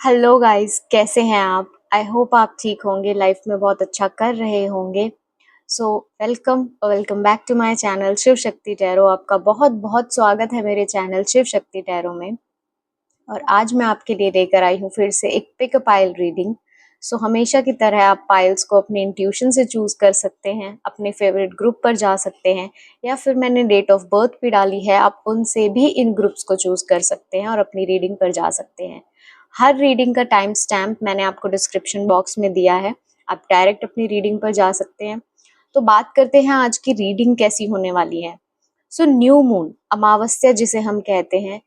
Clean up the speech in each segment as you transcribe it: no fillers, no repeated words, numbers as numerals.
Hello guys, कैसे हैं आप? आई होप आप ठीक होंगे, लाइफ में बहुत अच्छा कर रहे होंगे। So welcome back to my channel Shiv Shakti tarot. आपका बहुत बहुत स्वागत है मेरे चैनल शिव शक्ति टैरो में। और आज मैं आपके लिए लेकर आई हूँ फिर से एक पिक अ पाइल रीडिंग। सो हमेशा की तरह आप पाइल्स को अपने इंट्यूशन से चूज कर सकते हैं, अपने फेवरेट ग्रुप पर जा सकते हैं, या फिर मैंने डेट ऑफ बर्थ भी डाली है, आप उनसे भी इन ग्रुप्स को चूज कर सकते हैं और अपनी रीडिंग पर जा सकते हैं। हर रीडिंग का टाइम स्टैम्प मैंने आपको डिस्क्रिप्शन बॉक्स में दिया है, आप डायरेक्ट अपनी रीडिंग पर जा सकते हैं। तो बात करते हैं आज की रीडिंग कैसी होने वाली है। सो न्यू मून, अमावस्या जिसे हम कहते हैं,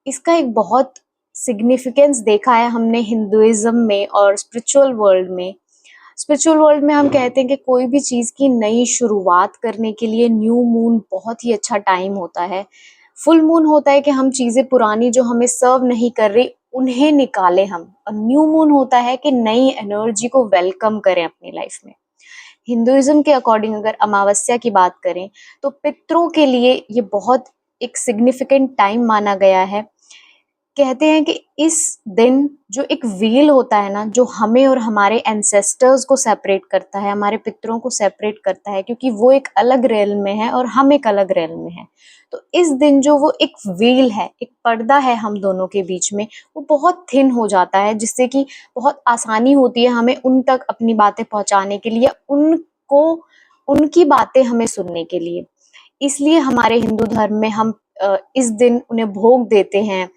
इसका एक बहुत सिग्निफिकेंस देखा है हमने हिंदुइज्म में और स्पिरिचुअल वर्ल्ड में। स्पिरिचुअल वर्ल्ड में हम कहते हैं कि कोई भी चीज़ की नई शुरुआत करने के लिए न्यू मून बहुत ही अच्छा टाइम होता है। फुल मून होता है कि हम चीज़ें पुरानी जो हमें सर्व नहीं कर रही उन्हें निकालें हम, और न्यू मून होता है कि नई एनर्जी को वेलकम करें अपनी लाइफ में। हिंदुइज्म के अकॉर्डिंग अगर अमावस्या की बात करें तो पितरों के लिए ये बहुत एक सिग्निफिकेंट टाइम माना गया है। कहते हैं कि इस दिन जो एक व्हील होता है ना, जो हमें और हमारे एंसेस्टर्स को सेपरेट करता है, हमारे पितरों को सेपरेट करता है, क्योंकि वो एक अलग रेल में है और हम एक अलग रेल में है। तो इस दिन जो वो एक व्हील है, एक पर्दा है हम दोनों के बीच में, वो बहुत थिन हो जाता है, जिससे कि बहुत आसानी होती है हमें उन तक अपनी बातें पहुंचाने के लिए, उनको उनकी बातें हमें सुनने के लिए। इसलिए हमारे हिंदू धर्म में हम इस दिन उन्हें भोग देते हैं,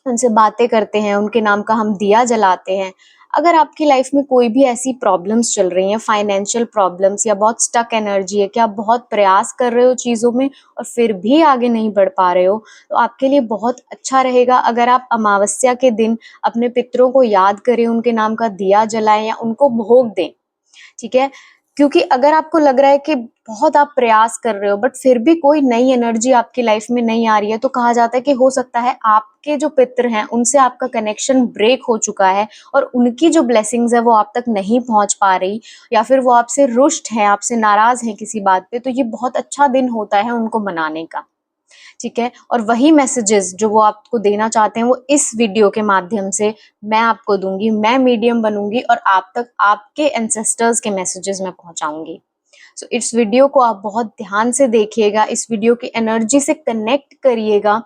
उनसे बातें करते हैं, उनके नाम का हम दिया जलाते हैं। अगर आपकी लाइफ में कोई भी ऐसी प्रॉब्लम्स चल रही हैं, फाइनेंशियल प्रॉब्लम्स या बहुत स्टक एनर्जी है, कि आप बहुत प्रयास कर रहे हो चीज़ों में और फिर भी आगे नहीं बढ़ पा रहे हो, तो आपके लिए बहुत अच्छा रहेगा अगर आप अमावस्या के दिन अपने पितरों को याद करें, उनके नाम का दिया जलाएं या उनको भोग दें। ठीक है? क्योंकि अगर आपको लग रहा है कि बहुत आप प्रयास कर रहे हो बट फिर भी कोई नई एनर्जी आपकी लाइफ में नहीं आ रही है, तो कहा जाता है कि हो सकता है आपके जो पितर हैं उनसे आपका कनेक्शन ब्रेक हो चुका है और उनकी जो ब्लेसिंग्स है वो आप तक नहीं पहुंच पा रही, या फिर वो आपसे रुष्ट हैं, आपसे नाराज हैं किसी बात पे। तो ये बहुत अच्छा दिन होता है उनको मनाने का। ठीक है? और वही मैसेजेस जो वो आपको देना चाहते हैं वो इस वीडियो के माध्यम से मैं आपको दूंगी। मैं मीडियम बनूंगी और आप तक आपके एंसेस्टर्स के मैसेजेस मैं पहुंचाऊंगी। सो इस वीडियो को आप बहुत ध्यान से देखिएगा, इस वीडियो की एनर्जी से कनेक्ट करिएगा,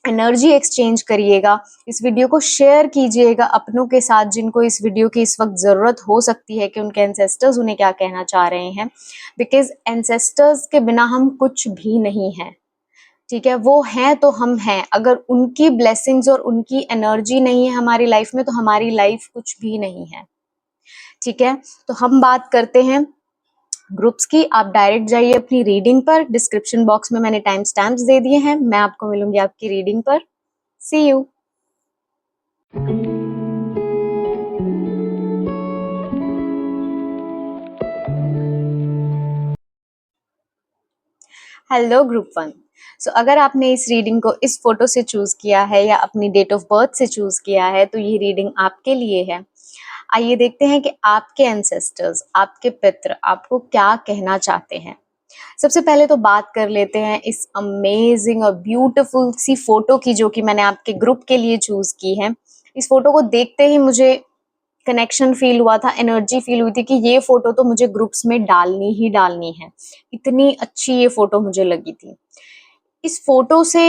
एनर्जी एक्सचेंज करिएगा। इस वीडियो को शेयर कीजिएगा अपनों के साथ जिनको इस वीडियो की इस वक्त ज़रूरत हो सकती है कि उनके एंसेस्टर्स उन्हें क्या कहना चाह रहे हैं। बिकॉज एंसेस्टर्स के बिना हम कुछ भी नहीं हैं। ठीक है? वो हैं तो हम हैं। अगर उनकी ब्लेसिंग्स और उनकी एनर्जी नहीं है हमारी लाइफ में तो हमारी लाइफ कुछ भी नहीं है। ठीक है? तो हम बात करते हैं ग्रुप्स की। आप डायरेक्ट जाइए अपनी रीडिंग पर, डिस्क्रिप्शन बॉक्स में मैंने टाइम स्टैम्प्स दे दिए हैं। मैं आपको मिलूंगी आपकी रीडिंग पर। See you. Hello group one. So अगर आपने इस रीडिंग को इस फोटो से चूज किया है या अपनी डेट ऑफ बर्थ से चूज किया है तो ये रीडिंग आपके लिए है। आइए देखते हैं कि आपके एंसेस्टर्स, आपके पितृ आपको क्या कहना चाहते हैं। सबसे पहले तो बात कर लेते हैं इस अमेजिंग और ब्यूटीफुल सी फोटो की, जो कि मैंने आपके ग्रुप के लिए चूज की है। इस फोटो को देखते ही मुझे कनेक्शन फील हुआ था, एनर्जी फील हुई थी कि ये फोटो तो मुझे ग्रुप्स में डालनी ही डालनी है। इतनी अच्छी ये फोटो मुझे लगी थी। इस फोटो से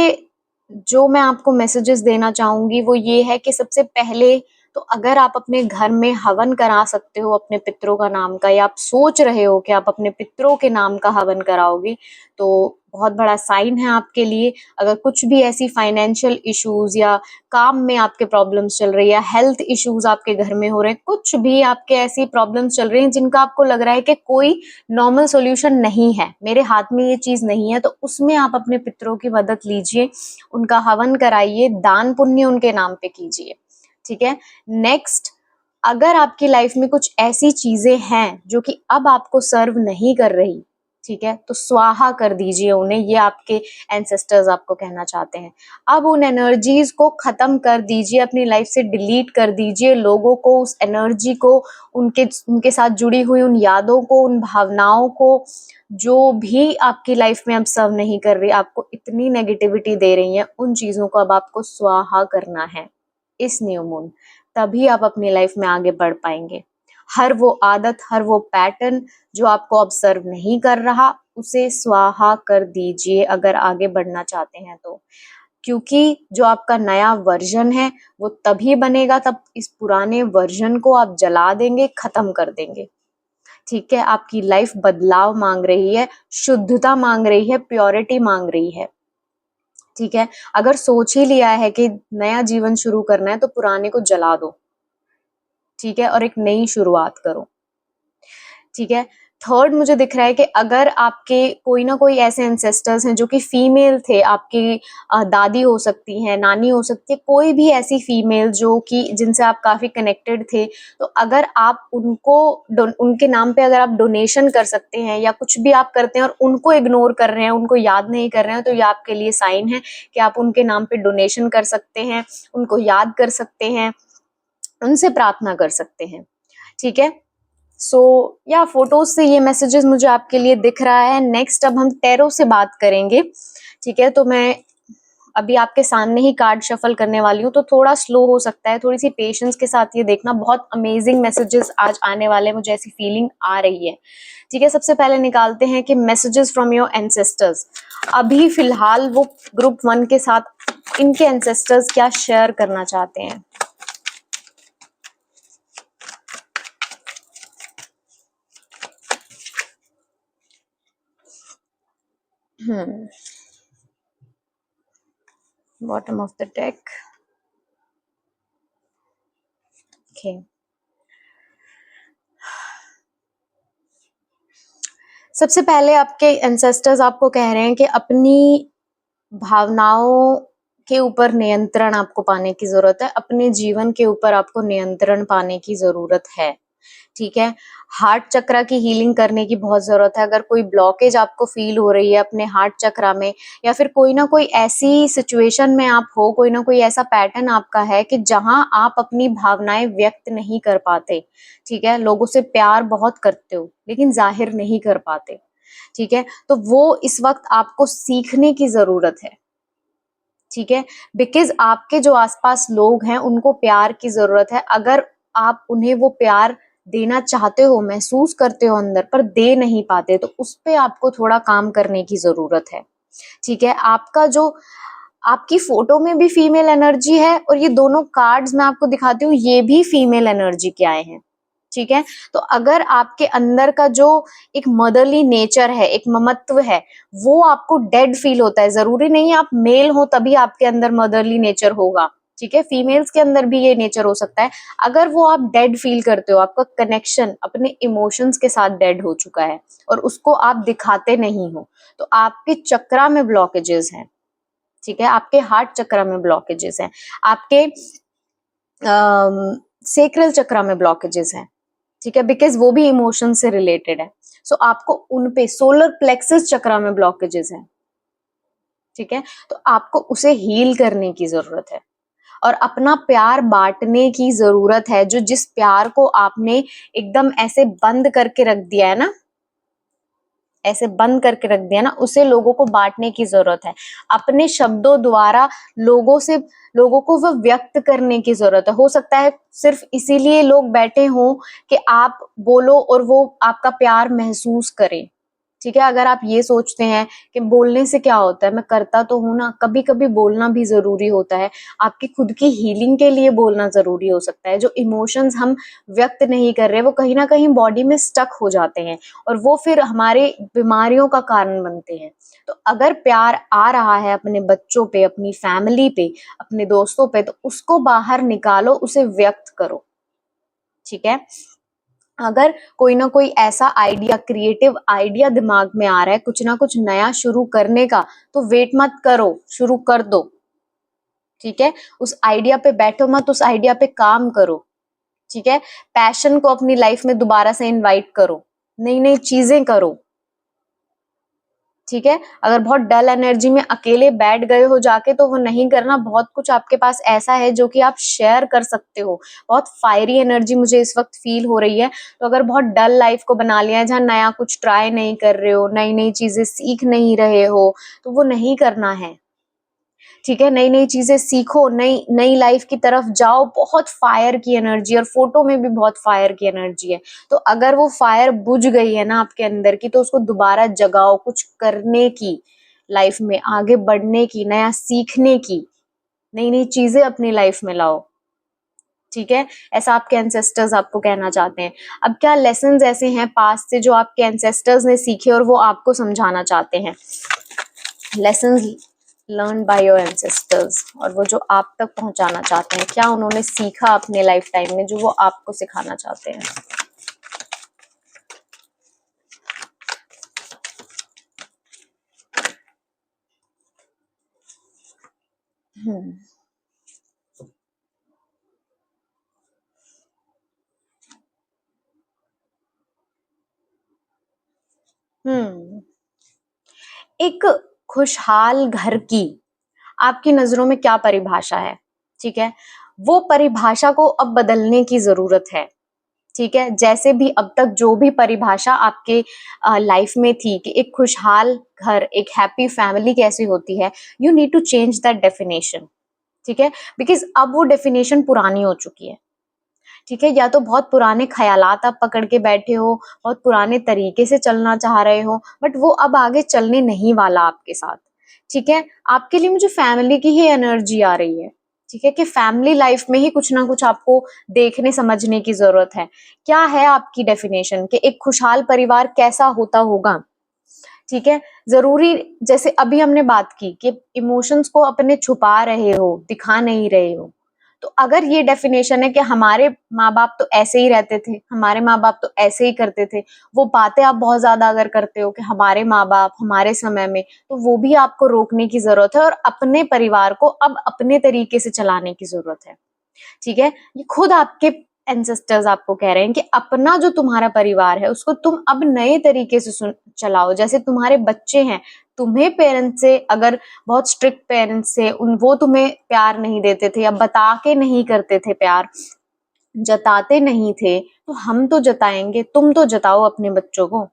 जो मैं आपको मैसेजेस देना चाहूंगी वो ये है कि सबसे पहले तो अगर आप अपने घर में हवन करा सकते हो अपने पितरों का नाम का, या आप सोच रहे हो कि आप अपने पितरों के नाम का हवन कराओगे, तो बहुत बड़ा साइन है आपके लिए। अगर कुछ भी ऐसी फाइनेंशियल इश्यूज या काम में आपके प्रॉब्लम्स चल रही है, हेल्थ इश्यूज आपके घर में हो रहे हैं, कुछ भी आपके ऐसी प्रॉब्लम्स चल रही हैं जिनका आपको लग रहा है कि कोई नॉर्मल सॉल्यूशन नहीं है, मेरे हाथ में ये चीज नहीं है, तो उसमें आप अपने पितरों की मदद लीजिए, उनका हवन कराइए, दान पुण्य उनके नाम पे कीजिए। ठीक है? नेक्स्ट, अगर आपकी लाइफ में कुछ ऐसी चीजें हैं जो कि अब आपको सर्व नहीं कर रही, ठीक है, तो स्वाहा कर दीजिए उन्हें। ये आपके एंसेस्टर्स आपको कहना चाहते हैं। अब उन एनर्जीज को खत्म कर दीजिए, अपनी लाइफ से डिलीट कर दीजिए लोगों को, उस एनर्जी को, उनके उनके साथ जुड़ी हुई उन यादों को, उन भावनाओं को, जो भी आपकी लाइफ में अब सर्व नहीं कर रही, आपको इतनी नेगेटिविटी दे रही है, उन चीजों को अब आपको स्वाहा करना है इस न्यू मून। तभी आप अपनी लाइफ में आगे बढ़ पाएंगे। हर वो आदत, हर वो पैटर्न जो आपको ऑब्जर्व नहीं कर रहा, उसे स्वाहा कर दीजिए अगर आगे बढ़ना चाहते हैं तो। क्योंकि जो आपका नया वर्जन है वो तभी बनेगा तब इस पुराने वर्जन को आप जला देंगे, खत्म कर देंगे। ठीक है, आपकी लाइफ बदलाव मांग रही है, शुद्धता मांग रही है, प्योरिटी मांग रही है। ठीक है, अगर सोच ही लिया है कि नया जीवन शुरू करना है तो पुराने को जला दो। ठीक है, और एक नई शुरुआत करो। ठीक है, थर्ड मुझे दिख रहा है कि अगर आपके कोई ना कोई ऐसे एंसेस्टर्स हैं जो कि फीमेल थे, आपकी दादी हो सकती हैं, नानी हो सकती है, कोई भी ऐसी फीमेल जो कि जिनसे आप काफी कनेक्टेड थे, तो अगर आप उनको उनके नाम पे अगर आप डोनेशन कर सकते हैं या कुछ भी आप करते हैं और उनको इग्नोर कर रहे हैं, उनको याद नहीं कर रहे हैं, तो ये आपके लिए साइन है कि आप उनके नाम पे डोनेशन कर सकते हैं, उनको याद कर सकते हैं, उनसे प्रार्थना कर सकते हैं। ठीक है, सो या फोटोज से ये मैसेजेस मुझे आपके लिए दिख रहा है। नेक्स्ट अब हम टैरो से बात करेंगे। ठीक है, तो मैं अभी आपके सामने ही कार्ड शफल करने वाली हूँ, तो थोड़ा स्लो हो सकता है, थोड़ी सी पेशेंस के साथ ये देखना। बहुत अमेजिंग मैसेजेस आज आने वाले, मुझे ऐसी फीलिंग आ रही है। ठीक है, सबसे पहले निकालते हैं कि मैसेजेस फ्रॉम योर एंसेस्टर्स। अभी फिलहाल वो ग्रुप 1 के साथ इनके एंसेस्टर्स क्या शेयर करना चाहते हैं। Bottom of the deck. Okay, सबसे पहले आपके एंसेस्टर्स आपको कह रहे हैं कि अपनी भावनाओं के ऊपर नियंत्रण आपको पाने की जरूरत है, अपने जीवन के ऊपर आपको नियंत्रण पाने की जरूरत है। ठीक है, हार्ट चक्रा की हीलिंग करने की बहुत जरूरत है। अगर कोई ब्लॉकेज आपको फील हो रही है अपने हार्ट चक्रा में, या फिर कोई ना कोई ऐसी सिचुएशन में आप हो, कोई ना कोई ऐसा पैटर्न आपका है कि जहां आप अपनी भावनाएं व्यक्त नहीं कर पाते। ठीक है, लोगों से प्यार बहुत करते हो लेकिन जाहिर नहीं कर पाते। ठीक है, तो वो इस वक्त आपको सीखने की जरूरत है। ठीक है, बिकॉज आपके जो आसपास लोग हैं उनको प्यार की जरूरत है। अगर आप उन्हें वो प्यार देना चाहते हो, महसूस करते हो अंदर, पर दे नहीं पाते, तो उस पे आपको थोड़ा काम करने की जरूरत है। ठीक है, आपका जो आपकी फोटो में भी फीमेल एनर्जी है और ये दोनों कार्ड्स मैं आपको दिखाती हूँ, ये भी फीमेल एनर्जी के आए हैं। ठीक है, तो अगर आपके अंदर का जो एक मदरली नेचर है, एक ममत्व है, वो आपको डेड फील होता है, जरूरी नहीं आप मेल हो तभी आपके अंदर मदरली नेचर होगा। ठीक है, फीमेल्स के अंदर भी ये नेचर हो सकता है। अगर वो आप डेड फील करते हो, आपका कनेक्शन अपने इमोशंस के साथ डेड हो चुका है और उसको आप दिखाते नहीं हो, तो आपके चक्रा में ब्लॉकेजेस हैं। ठीक है, आपके हार्ट चक्रा में ब्लॉकेजेस हैं, आपके सेक्रल चक्रा में ब्लॉकेजेस हैं। ठीक है, बिकॉज वो भी इमोशन से रिलेटेड है। सो आपको उन पे सोलर प्लेक्सस चक्रा में ब्लॉकेजेस हैं। ठीक है, तो आपको उसे हील करने की जरूरत है और अपना प्यार बांटने की जरूरत है। जो जिस प्यार को आपने एकदम ऐसे बंद करके रख दिया है ना, ऐसे बंद करके रख दिया ना, उसे लोगों को बांटने की जरूरत है। अपने शब्दों द्वारा लोगों को वो व्यक्त करने की जरूरत है। हो सकता है सिर्फ इसीलिए लोग बैठे हों कि आप बोलो और वो आपका प्यार महसूस करें। ठीक है, अगर आप ये सोचते हैं कि बोलने से क्या होता है, मैं करता तो हूं ना, कभी कभी बोलना भी जरूरी होता है। आपकी खुद की हीलिंग के लिए बोलना जरूरी हो सकता है। जो इमोशंस हम व्यक्त नहीं कर रहे वो कहीं ना कहीं बॉडी में स्टक हो जाते हैं और वो फिर हमारे बीमारियों का कारण बनते हैं। तो अगर प्यार आ रहा है अपने बच्चों पे, अपनी फैमिली पे, अपने दोस्तों पे, तो उसको बाहर निकालो, उसे व्यक्त करो। ठीक है, अगर कोई ना कोई ऐसा आइडिया, क्रिएटिव आइडिया दिमाग में आ रहा है कुछ ना कुछ नया शुरू करने का, तो वेट मत करो, शुरू कर दो। ठीक है, उस आइडिया पे बैठो मत, उस आइडिया पे काम करो। ठीक है, पैशन को अपनी लाइफ में दोबारा से इनवाइट करो, नई नई चीजें करो। ठीक है, अगर बहुत डल एनर्जी में अकेले बैठ गए हो जाके, तो वो नहीं करना। बहुत कुछ आपके पास ऐसा है जो कि आप शेयर कर सकते हो। बहुत फायरी एनर्जी मुझे इस वक्त फील हो रही है। तो अगर बहुत डल लाइफ को बना लिया है, जहाँ नया कुछ ट्राई नहीं कर रहे हो, नई नई चीजें सीख नहीं रहे हो, तो वो नहीं करना है। ठीक है, नई नई चीजें सीखो, नई नई लाइफ की तरफ जाओ। बहुत फायर की एनर्जी, और फोटो में भी बहुत फायर की एनर्जी है। तो अगर वो फायर बुझ गई है ना आपके अंदर की, तो उसको दोबारा जगाओ, कुछ करने की, लाइफ में आगे बढ़ने की, नया सीखने की, नई नई चीजें अपनी लाइफ में लाओ। ठीक है, ऐसा आपके एंसेस्टर्स आपको कहना चाहते हैं। अब क्या लेसन्स ऐसे हैं पास्ट से जो आपके एंसेस्टर्स ने सीखे और वो आपको समझाना चाहते हैं? Lessons learn by your ancestors, और वो जो आप तक पहुंचाना चाहते हैं, क्या उन्होंने सीखा अपने लाइफ टाइम में जो वो आपको सिखाना चाहते हैं? हम्म हम्म एक खुशहाल घर की आपकी नजरों में क्या परिभाषा है? ठीक है, वो परिभाषा को अब बदलने की जरूरत है। ठीक है, जैसे भी अब तक जो भी परिभाषा आपके लाइफ में थी कि एक खुशहाल घर, एक हैप्पी फैमिली कैसी होती है, you need to change that definition. ठीक है, बिकॉज अब वो डेफिनेशन पुरानी हो चुकी है। ठीक है, या तो बहुत पुराने ख्यालात आप पकड़ के बैठे हो, बहुत पुराने तरीके से चलना चाह रहे हो, बट वो अब आगे चलने नहीं वाला आपके साथ। ठीक है, आपके लिए मुझे फैमिली की ही एनर्जी आ रही है। ठीक है, कि फैमिली लाइफ में ही कुछ ना कुछ आपको देखने समझने की जरूरत है। क्या है आपकी डेफिनेशन कि एक खुशहाल परिवार कैसा होता होगा? ठीक है, जरूरी, जैसे अभी हमने बात की कि इमोशंस को अपने छुपा रहे हो, दिखा नहीं रहे हो। तो अगर ये डेफिनेशन है कि हमारे माँ बाप तो ऐसे ही रहते थे, हमारे माँ बाप तो ऐसे ही करते थे, वो बातें आप बहुत ज्यादा अगर करते हो कि हमारे माँ बाप हमारे समय में, तो वो भी आपको रोकने की जरूरत है और अपने परिवार को अब अपने तरीके से चलाने की जरूरत है। ठीक है, ये खुद आपके एंसेस्टर्स आपको कह रहे हैं कि अपना जो तुम्हारा परिवार है उसको तुम अब नए तरीके से चलाओ। जैसे तुम्हारे बच्चे हैं, तुम्हें पेरेंट्स से अगर बहुत स्ट्रिक्ट पेरेंट्स से उन वो तुम्हें प्यार नहीं देते थे या बता के नहीं करते थे प्यार, जताते नहीं थे, तो हम तो जताएंगे, तुम तो जताओ अपने बच्चों को।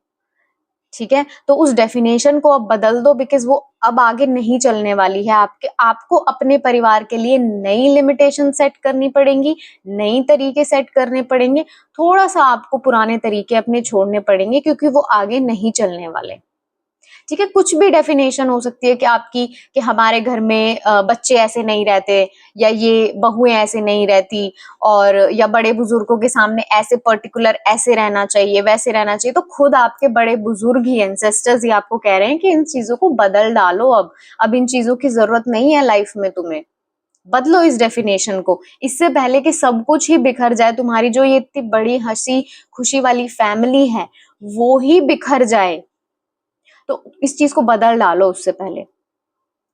ठीक है, तो उस डेफिनेशन को अब बदल दो, बिकॉज वो अब आगे नहीं चलने वाली है। आपको अपने परिवार के लिए नई लिमिटेशन सेट करनी पड़ेंगी, नई तरीके सेट करने पड़ेंगे। थोड़ा सा आपको पुराने तरीके अपने छोड़ने पड़ेंगे, क्योंकि वो आगे नहीं चलने वाले। ठीक है, कुछ भी डेफिनेशन हो सकती है कि आपकी, कि हमारे घर में बच्चे ऐसे नहीं रहते, या ये बहुएं ऐसे नहीं रहती, और या बड़े बुजुर्गों के सामने ऐसे पर्टिकुलर ऐसे रहना चाहिए, वैसे रहना चाहिए। तो खुद आपके बड़े बुजुर्ग ही, एंसेस्टर्स ही आपको कह रहे हैं कि इन चीजों को बदल डालो। अब इन चीजों की जरूरत नहीं है लाइफ में तुम्हें। बदलो इस डेफिनेशन को, इससे पहले कि सब कुछ ही बिखर जाए, तुम्हारी जो ये इतनी बड़ी हंसी खुशी वाली फैमिली है वो ही बिखर जाए। तो इस चीज को बदल डालो उससे पहले।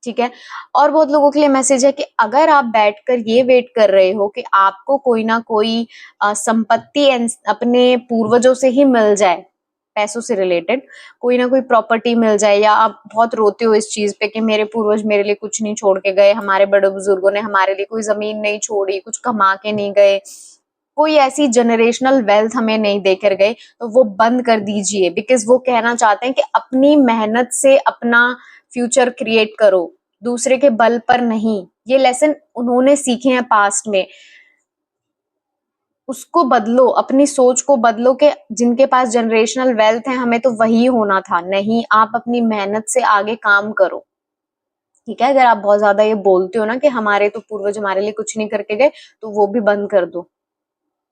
ठीक है, और बहुत लोगों के लिए मैसेज है कि अगर आप बैठकर ये वेट कर रहे हो कि आपको कोई ना कोई संपत्ति अपने पूर्वजों से ही मिल जाए, पैसों से रिलेटेड कोई ना कोई प्रॉपर्टी मिल जाए, या आप बहुत रोते हो इस चीज पे कि मेरे पूर्वज मेरे लिए कुछ नहीं छोड़ के गए, हमारे बड़े बुजुर्गों ने हमारे लिए कोई जमीन नहीं छोड़ी, कुछ कमा के नहीं गए, कोई ऐसी जनरेशनल वेल्थ हमें नहीं देकर गए, तो वो बंद कर दीजिए। बिकॉज वो कहना चाहते हैं कि अपनी मेहनत से अपना फ्यूचर क्रिएट करो, दूसरे के बल पर नहीं। ये लेसन उन्होंने सीखे हैं पास्ट में, उसको बदलो, अपनी सोच को बदलो कि जिनके पास जनरेशनल वेल्थ है हमें तो वही होना था। नहीं, आप अपनी मेहनत से आगे काम करो। ठीक है, अगर आप बहुत ज्यादा ये बोलते हो ना कि हमारे तो पूर्वज हमारे लिए कुछ नहीं करके गए, तो वो भी बंद कर दो।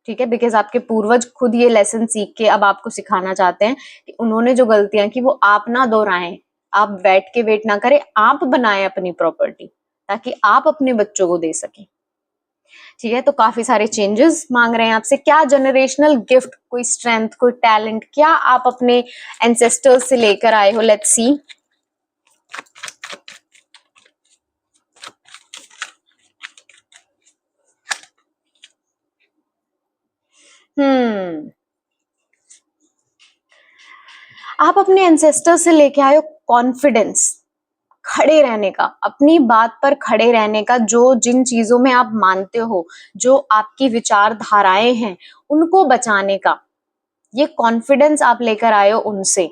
ठीक है, बिकॉज आपके पूर्वज खुद ये लेसन सीख के अब आपको सिखाना चाहते हैं कि उन्होंने जो गलतियां की वो आप ना दोहराएं। आप बैठ के वेट ना करें, आप बनाएं अपनी प्रॉपर्टी, ताकि आप अपने बच्चों को दे सकें। ठीक है, तो काफी सारे चेंजेस मांग रहे हैं आपसे। क्या जनरेशनल गिफ्ट, कोई स्ट्रेंथ, कोई टैलेंट, क्या आप अपने एंसेस्टर्स से लेकर आए हो? Let's see. हम्म आप अपने एंसेस्टर्स से लेके आए हो कॉन्फिडेंस, खड़े रहने का, अपनी बात पर खड़े रहने का, जो जिन चीजों में आप मानते हो, जो आपकी विचारधाराएं हैं, उनको बचाने का, ये कॉन्फिडेंस आप लेकर आए हो उनसे।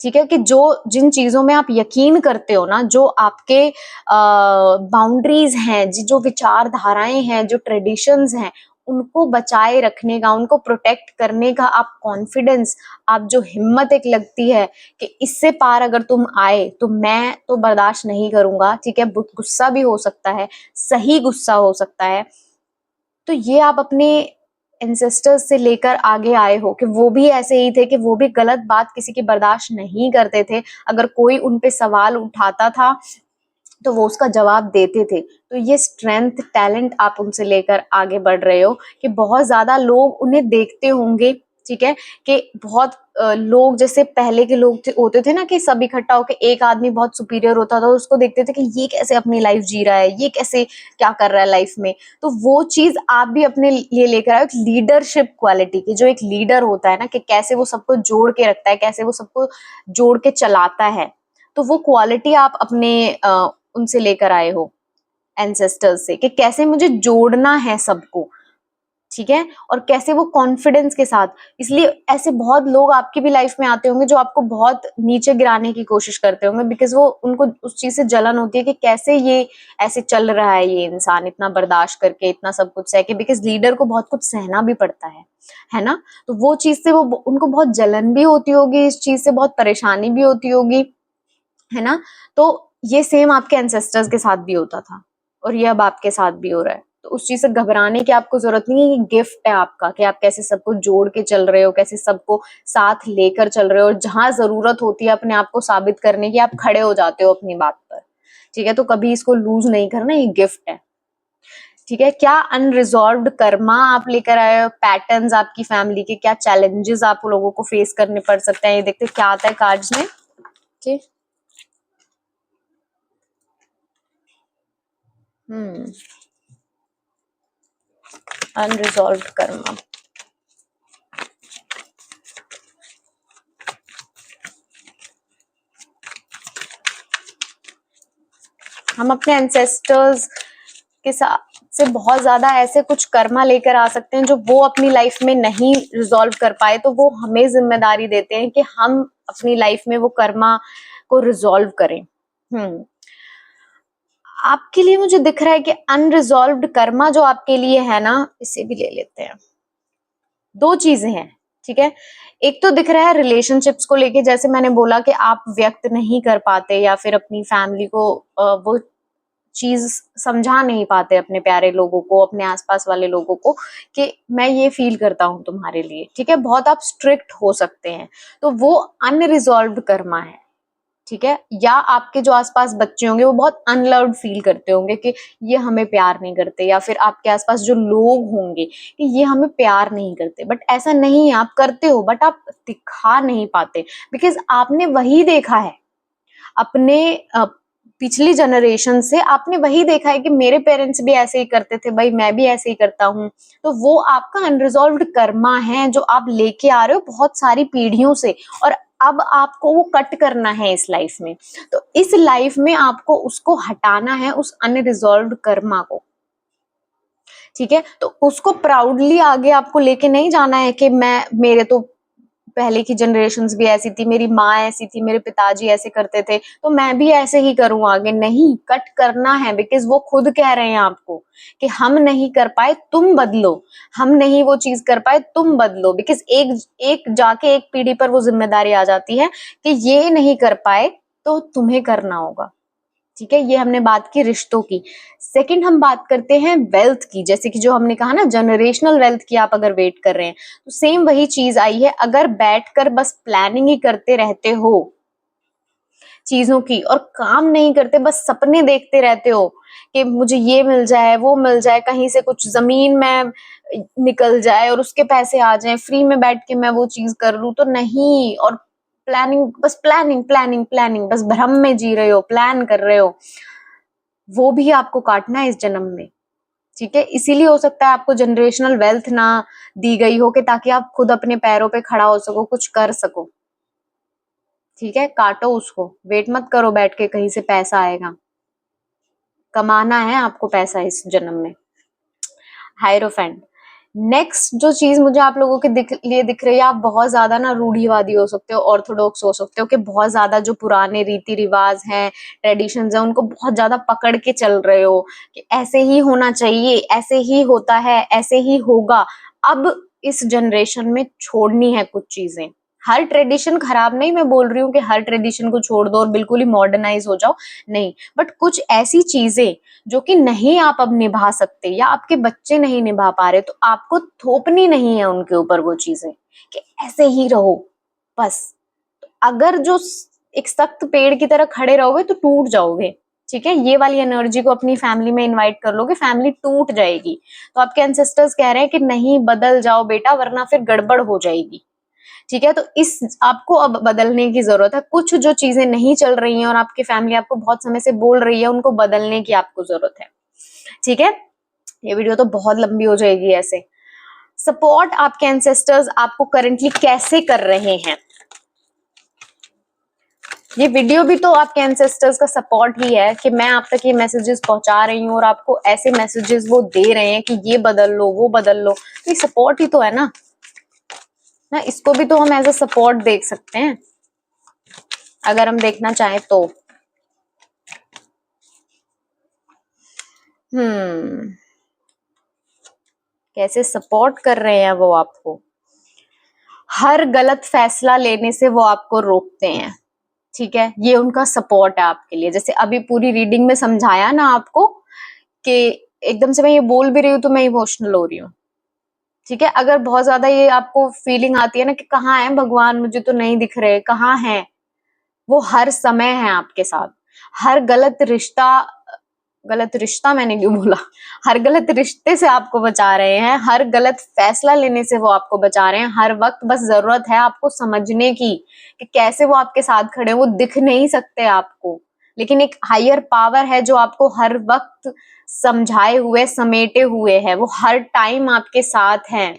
ठीक है, कि जो जिन चीजों में आप यकीन करते हो ना, जो आपके बाउंड्रीज हैं, जो विचारधाराएं हैं, जो ट्रेडिशंस हैं, उनको बचाए रखने का, उनको प्रोटेक्ट करने का आप कॉन्फिडेंस, आप जो हिम्मत एक लगती है कि इससे पार अगर तुम आए तो मैं तो बर्दाश्त नहीं करूंगा, ठीक है, गुस्सा भी हो सकता है, सही गुस्सा हो सकता है, तो ये आप अपने एंसेस्टर्स से लेकर आगे आए हो कि वो भी ऐसे ही थे, कि वो भी गलत बात किसी की बर्दाश्त नहीं करते थे। अगर कोई उन पे सवाल उठाता था तो वो उसका जवाब देते थे। तो ये स्ट्रेंथ, टैलेंट आप उनसे लेकर आगे बढ़ रहे हो कि बहुत ज्यादा लोग उन्हें देखते होंगे, ठीक है, कि बहुत लोग, जैसे पहले के लोग होते थे ना, कि सब इकट्ठा होकर एक आदमी बहुत सुपीरियर होता था, उसको देखते थे कि ये कैसे अपनी लाइफ जी रहा है, ये कैसे क्या कर रहा है लाइफ में। तो वो चीज आप भी अपने लिए लेकर आओ, एक लीडरशिप क्वालिटी की, जो एक लीडर होता है ना, कि कैसे वो सबको जोड़ के रखता है, कैसे वो सबको जोड़ के चलाता है। तो वो क्वालिटी आप अपने उनसे लेकर आए हो, एंसेस्टर्स से, कि कैसे मुझे जोड़ना है सबको, ठीक है, और कैसे वो कॉन्फिडेंस के साथ। इसलिए ऐसे बहुत लोग आपकी भी लाइफ में आते होंगे जो आपको बहुत नीचे गिराने की कोशिश करते होंगे, बिकॉज वो उनको उस चीज से जलन होती है कि कैसे ये ऐसे चल रहा है, ये इंसान इतना बर्दाश्त करके इतना सब कुछ सह के, बिकॉज लीडर को बहुत कुछ सहना भी पड़ता है ना। तो वो चीज से वो उनको बहुत जलन भी होती होगी, इस चीज से बहुत परेशानी भी होती होगी, है ना। तो ये सेम आपके एंसेस्टर्स के साथ भी होता था और ये अब आपके साथ भी हो रहा है। तो उस चीज से घबराने की आपको जरूरत नहीं है, ये गिफ्ट है आपका कि आप कैसे सबको जोड़ के चल रहे हो, कैसे सबको साथ लेकर चल रहे हो, और जहां जरूरत होती है अपने आप को साबित करने की, आप खड़े हो जाते हो अपनी बात पर, ठीक है। तो कभी इसको लूज नहीं करना, ये गिफ्ट है, ठीक है। क्या अनरिजॉल्व्ड कर्मा आप लेकर आए हो, पैटर्न्स आपकी फैमिली के, क्या चैलेंजेस आप लोगों को फेस करने पड़ सकते हैं, ये देखते क्या आता है कार्ड्स में। ठीक, अनरिजॉल्व्ड कर्मा। हम अपने एंसेस्टर्स के साथ से बहुत ज्यादा ऐसे कुछ कर्मा लेकर आ सकते हैं जो वो अपनी लाइफ में नहीं रिजॉल्व कर पाए, तो वो हमें जिम्मेदारी देते हैं कि हम अपनी लाइफ में वो कर्मा को रिजॉल्व करें। आपके लिए मुझे दिख रहा है कि अनरिजॉल्व्ड कर्मा जो आपके लिए है ना, इसे भी ले लेते हैं। दो चीजें हैं, ठीक है। एक तो दिख रहा है रिलेशनशिप्स को लेके, जैसे मैंने बोला कि आप व्यक्त नहीं कर पाते या फिर अपनी फैमिली को वो चीज समझा नहीं पाते, अपने प्यारे लोगों को, अपने आसपास वाले लोगों को, कि मैं ये फील करता हूं तुम्हारे लिए, ठीक है। बहुत आप स्ट्रिक्ट हो सकते हैं, तो वो अनरिजॉल्व्ड कर्मा है, ठीक है। या आपके जो आसपास बच्चे होंगे वो बहुत अनलव्ड फील करते होंगे कि ये हमें प्यार नहीं करते, या फिर आपके आसपास जो लोग होंगे कि ये हमें प्यार नहीं करते। बट ऐसा नहीं है, आप करते हो, बट आप दिखा नहीं पाते, बिकॉज आपने वही देखा है अपने पिछली जनरेशन से, आपने वही देखा है कि मेरे पेरेंट्स भी ऐसे ही करते थे, भाई मैं भी ऐसे ही करता हूँ। तो वो आपका अनरिजॉल्व्ड कर्मा है जो आप लेके आ रहे हो बहुत सारी पीढ़ियों से, और अब आपको वो कट करना है इस लाइफ में। तो इस लाइफ में आपको उसको हटाना है, उस अनरिजॉल्व्ड कर्मा को, ठीक है। तो उसको प्राउडली आगे आपको लेके नहीं जाना है कि मैं, मेरे तो पहले की जनरेशन्स भी ऐसी थी, मेरी माँ ऐसी थी, मेरे पिताजी ऐसे करते थे, तो मैं भी ऐसे ही करूं आगे। नहीं, कट करना है, बिकॉज वो खुद कह रहे हैं आपको कि हम नहीं कर पाए, तुम बदलो। हम नहीं वो चीज कर पाए, तुम बदलो। बिकॉज एक एक जाके एक पीढ़ी पर वो जिम्मेदारी आ जाती है कि ये नहीं कर पाए तो तुम्हें करना होगा, ठीक है। ये हमने बात की रिश्तों की। सेकंड हम बात करते हैं वेल्थ की, जैसे कि जो हमने कहा ना, जनरेशनल वेल्थ की आप अगर वेट कर रहे हैं, तो सेम वही चीज आई है। अगर बैठकर बस प्लानिंग ही करते रहते हो चीजों की और काम नहीं करते, बस सपने देखते रहते हो कि मुझे ये मिल जाए, वो मिल जाए, कहीं से कुछ जमीन में निकल जाए और उसके पैसे आ जाएं, फ्री में बैठ के मैं वो चीज कर लूं, तो नहीं। और प्लानिंग, बस प्लानिंग प्लानिंग प्लानिंग, बस भ्रम में जी रहे हो, प्लान कर रहे हो, वो भी आपको काटना है इस जन्म में, ठीक है। इसीलिए हो सकता है आपको जनरेशनल वेल्थ ना दी गई हो, कि ताकि आप खुद अपने पैरों पे खड़ा हो सको, कुछ कर सको, ठीक है। काटो उसको, वेट मत करो बैठ के कहीं से पैसा आएगा, कमाना है आपको पैसा इस जन्म में। हायरोफेंट, नेक्स्ट जो चीज मुझे आप लोगों के लिए दिख रही है, आप बहुत ज्यादा ना रूढ़िवादी हो सकते हो, ऑर्थोडॉक्स हो सकते हो, कि बहुत ज्यादा जो पुराने रीति रिवाज हैं, ट्रेडिशंस हैं, उनको बहुत ज्यादा पकड़ के चल रहे हो कि ऐसे ही होना चाहिए, ऐसे ही होता है, ऐसे ही होगा। अब इस जनरेशन में छोड़नी है कुछ चीजें। हर ट्रेडिशन खराब नहीं, मैं बोल रही हूँ कि हर ट्रेडिशन को छोड़ दो और बिल्कुल ही मॉडर्नाइज हो जाओ, नहीं, बट कुछ ऐसी चीजें जो कि नहीं आप अब निभा सकते या आपके बच्चे नहीं निभा पा रहे, तो आपको थोपनी नहीं है उनके ऊपर वो चीजें कि ऐसे ही रहो बस। अगर जो एक सख्त पेड़ की तरह खड़े रहोगे तो टूट जाओगे, ठीक है। ये वाली एनर्जी को अपनी फैमिली में इनवाइट कर लोगे, फैमिली टूट जाएगी। तो आपके एंसेस्टर्स कह रहे हैं कि नहीं, बदल जाओ बेटा, वरना फिर गड़बड़ हो जाएगी, ठीक है। तो इस आपको अब बदलने की जरूरत है। कुछ जो चीजें नहीं चल रही हैं और आपकी फैमिली आपको बहुत समय से बोल रही है, उनको बदलने की आपको जरूरत है, ठीक है। ये वीडियो तो बहुत लंबी हो जाएगी ऐसे। सपोर्ट आपके एंसेस्टर्स आपको करेंटली कैसे कर रहे हैं? ये वीडियो भी तो आपके एंसेस्टर्स का सपोर्ट ही है कि मैं आप तक ये मैसेजेस पहुंचा रही हूँ और आपको ऐसे मैसेजेस वो दे रहे हैं कि ये बदल लो, वो बदल लो। तो ये सपोर्ट ही तो है ना, इसको भी तो हम एज अ सपोर्ट देख सकते हैं अगर हम देखना चाहें तो। कैसे सपोर्ट कर रहे हैं वो आपको? हर गलत फैसला लेने से वो आपको रोकते हैं, ठीक है। ये उनका सपोर्ट है आपके लिए। जैसे अभी पूरी रीडिंग में समझाया ना आपको कि एकदम से मैं ये बोल भी रही हूँ तो मैं इमोशनल हो रही हूँ, ठीक है। अगर बहुत ज्यादा ये आपको फीलिंग आती है ना कि कहाँ है भगवान, मुझे तो नहीं दिख रहे, कहाँ है वो, हर समय है आपके साथ। हर गलत रिश्ता मैंने क्यों बोला, हर गलत रिश्ते से आपको बचा रहे हैं, हर गलत फैसला लेने से वो आपको बचा रहे हैं हर वक्त। बस जरूरत है आपको समझने की कि कैसे वो आपके साथ खड़े। वो दिख नहीं सकते आपको, लेकिन एक हायर पावर है जो आपको हर वक्त समझाए हुए, समेटे हुए है। वो हर टाइम आपके साथ है,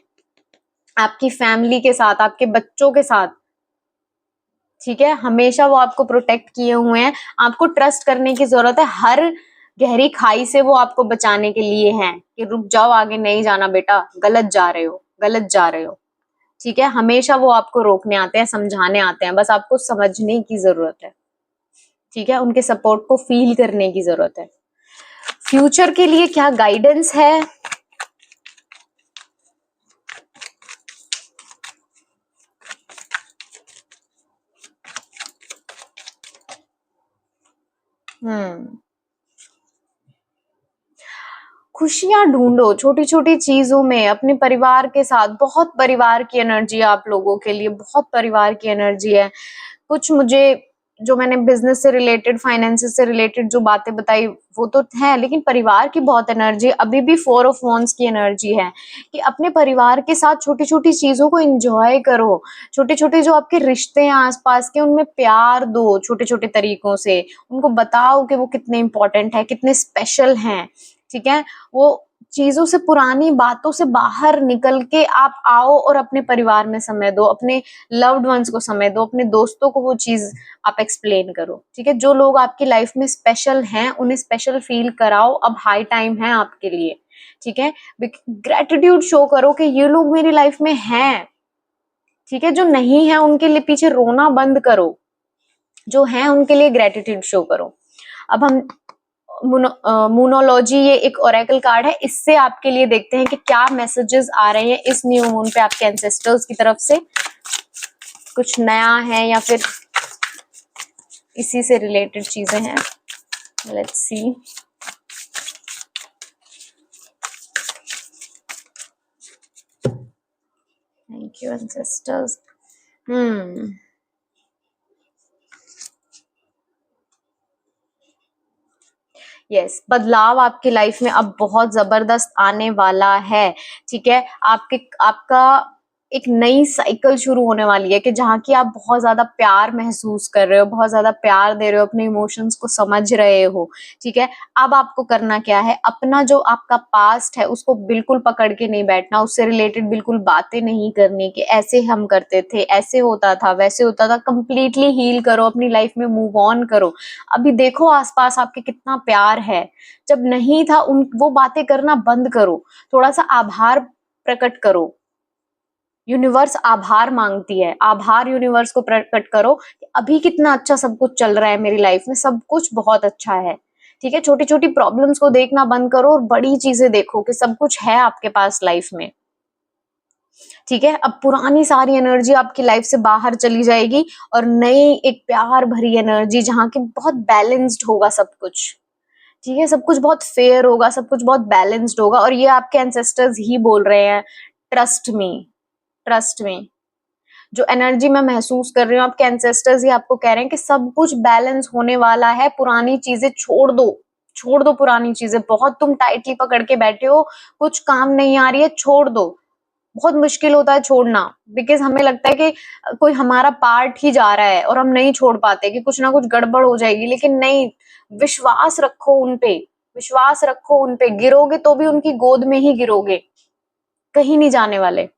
आपकी फैमिली के साथ, आपके बच्चों के साथ, ठीक है। हमेशा वो आपको प्रोटेक्ट किए हुए हैं। आपको ट्रस्ट करने की जरूरत है। हर गहरी खाई से वो आपको बचाने के लिए हैं कि रुक जाओ, आगे नहीं जाना बेटा, गलत जा रहे हो, गलत जा रहे हो, ठीक है। हमेशा वो आपको रोकने आते हैं, समझाने आते हैं, बस आपको समझने की जरूरत है, ठीक है। उनके सपोर्ट को फील करने की जरूरत है। फ्यूचर के लिए क्या गाइडेंस है? खुशियां ढूंढो छोटी छोटी चीजों में, अपने परिवार के साथ। बहुत परिवार की एनर्जी आप लोगों के लिए, बहुत परिवार की एनर्जी है। कुछ मुझे जो मैंने बिजनेस से रिलेटेड, फाइनेंसेस से रिलेटेड जो बातें बताई वो तो है, लेकिन परिवार की बहुत एनर्जी। अभी भी 4 ऑफ वॉन्ड्स की एनर्जी है कि अपने परिवार के साथ छोटी छोटी चीजों को एंजॉय करो। छोटे छोटे जो आपके रिश्ते हैं आसपास के, उनमें प्यार दो छोटे छोटे तरीकों से। उनको बताओ कि वो कितने इंपॉर्टेंट है, कितने स्पेशल हैं, ठीक है। वो चीजों से, पुरानी बातों से बाहर निकल के आप आओ और अपने परिवार में समय दो, अपने लव्ड वंस को समय दो, अपने दोस्तों को वो चीज आप एक्सप्लेन करो, ठीक है। जो लोग आपकी लाइफ में स्पेशल हैं उन्हें स्पेशल फील कराओ। अब हाई टाइम है आपके लिए, ठीक है। ग्रेटिट्यूड शो करो कि ये लोग मेरी लाइफ में हैं, ठीक है। जो नहीं है उनके लिए पीछे रोना बंद करो, जो है उनके लिए ग्रेटिट्यूड शो करो। अब हम मूनोलॉजी, ये एक ओरेकल कार्ड है, इससे आपके लिए देखते हैं कि क्या मैसेजेस आ रहे हैं इस न्यू मून पे आपके एंसेस्टर्स की तरफ से। कुछ नया है या फिर इसी से रिलेटेड चीजें हैं, let's see. Thank you ancestors. Yes, बदलाव आपकी लाइफ में अब बहुत जबरदस्त आने वाला है, ठीक है। आपका एक नई साइकिल शुरू होने वाली है कि जहाँ की आप बहुत ज्यादा प्यार महसूस कर रहे हो, बहुत ज्यादा प्यार दे रहे हो, अपने इमोशंस को समझ रहे हो, ठीक है। अब आपको करना क्या है, अपना जो आपका पास्ट है उसको बिल्कुल पकड़ के नहीं बैठना, उससे रिलेटेड बिल्कुल बातें नहीं करनी कि ऐसे हम करते थे, ऐसे होता था, वैसे होता था। कंप्लीटली हील करो, अपनी लाइफ में मूव ऑन करो। अभी देखो आसपास आपके कितना प्यार है, जब नहीं था उन वो बातें करना बंद करो। थोड़ा सा आभार प्रकट करो। यूनिवर्स आभार मांगती है, आभार यूनिवर्स को प्रकट करो कि अभी कितना अच्छा सब कुछ चल रहा है मेरी लाइफ में, सब कुछ बहुत अच्छा है। ठीक है, छोटी छोटी प्रॉब्लम्स को देखना बंद करो और बड़ी चीजें देखो कि सब कुछ है आपके पास लाइफ में। ठीक है, अब पुरानी सारी एनर्जी आपकी लाइफ से बाहर चली जाएगी और नई एक प्यार भरी एनर्जी जहाँ की बहुत बैलेंस्ड होगा सब कुछ। ठीक है, सब कुछ बहुत फेयर होगा, सब कुछ बहुत बैलेंस्ड होगा और ये आपके एंसेस्टर्स ही बोल रहे हैं, ट्रस्ट मी, ट्रस्ट मी। जो एनर्जी मैं महसूस कर रही हूँ, आपके एंसेस्टर्स ही आपको कह रहे हैं कि सब कुछ बैलेंस होने वाला है, पुरानी चीजें छोड़ दो, छोड़ दो पुरानी चीजें। बहुत तुम टाइटली पकड़ के बैठे हो, कुछ काम नहीं आ रही है, छोड़ दो। बहुत मुश्किल होता है छोड़ना, बिकॉज हमें लगता है कि कोई हमारा पार्ट ही जा रहा है और हम नहीं छोड़ पाते, कि कुछ ना कुछ गड़बड़ हो जाएगी। लेकिन नहीं, विश्वास रखो उनपे, विश्वास रखो उनपे। गिरोगे तो भी उनकी गोद में ही गिरोगे, कहीं नहीं जाने वाले।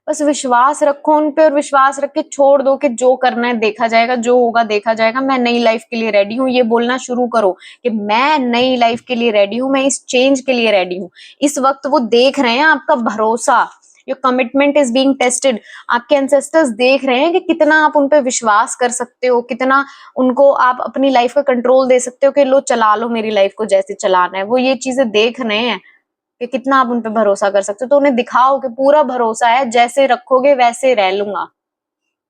बस विश्वास रखो उन पे और विश्वास रख के छोड़ दो कि जो करना है देखा जाएगा, जो होगा देखा जाएगा। मैं नई लाइफ के लिए रेडी हूँ, ये बोलना शुरू करो कि मैं नई लाइफ के लिए रेडी हूँ, मैं इस चेंज के लिए रेडी हूँ। इस वक्त वो देख रहे हैं आपका भरोसा, your commitment is being tested. आपके एंसेस्टर्स देख रहे हैं कि कितना आप उन पे विश्वास कर सकते हो, कितना उनको आप अपनी लाइफ का कंट्रोल दे सकते हो कि लो चला लो मेरी लाइफ को जैसे चलाना है। वो ये चीजें देख रहे हैं कि कितना आप उन पे भरोसा कर सकते हो। तो उन्हें दिखाओ कि पूरा भरोसा है, जैसे रखोगे वैसे रह लूंगा।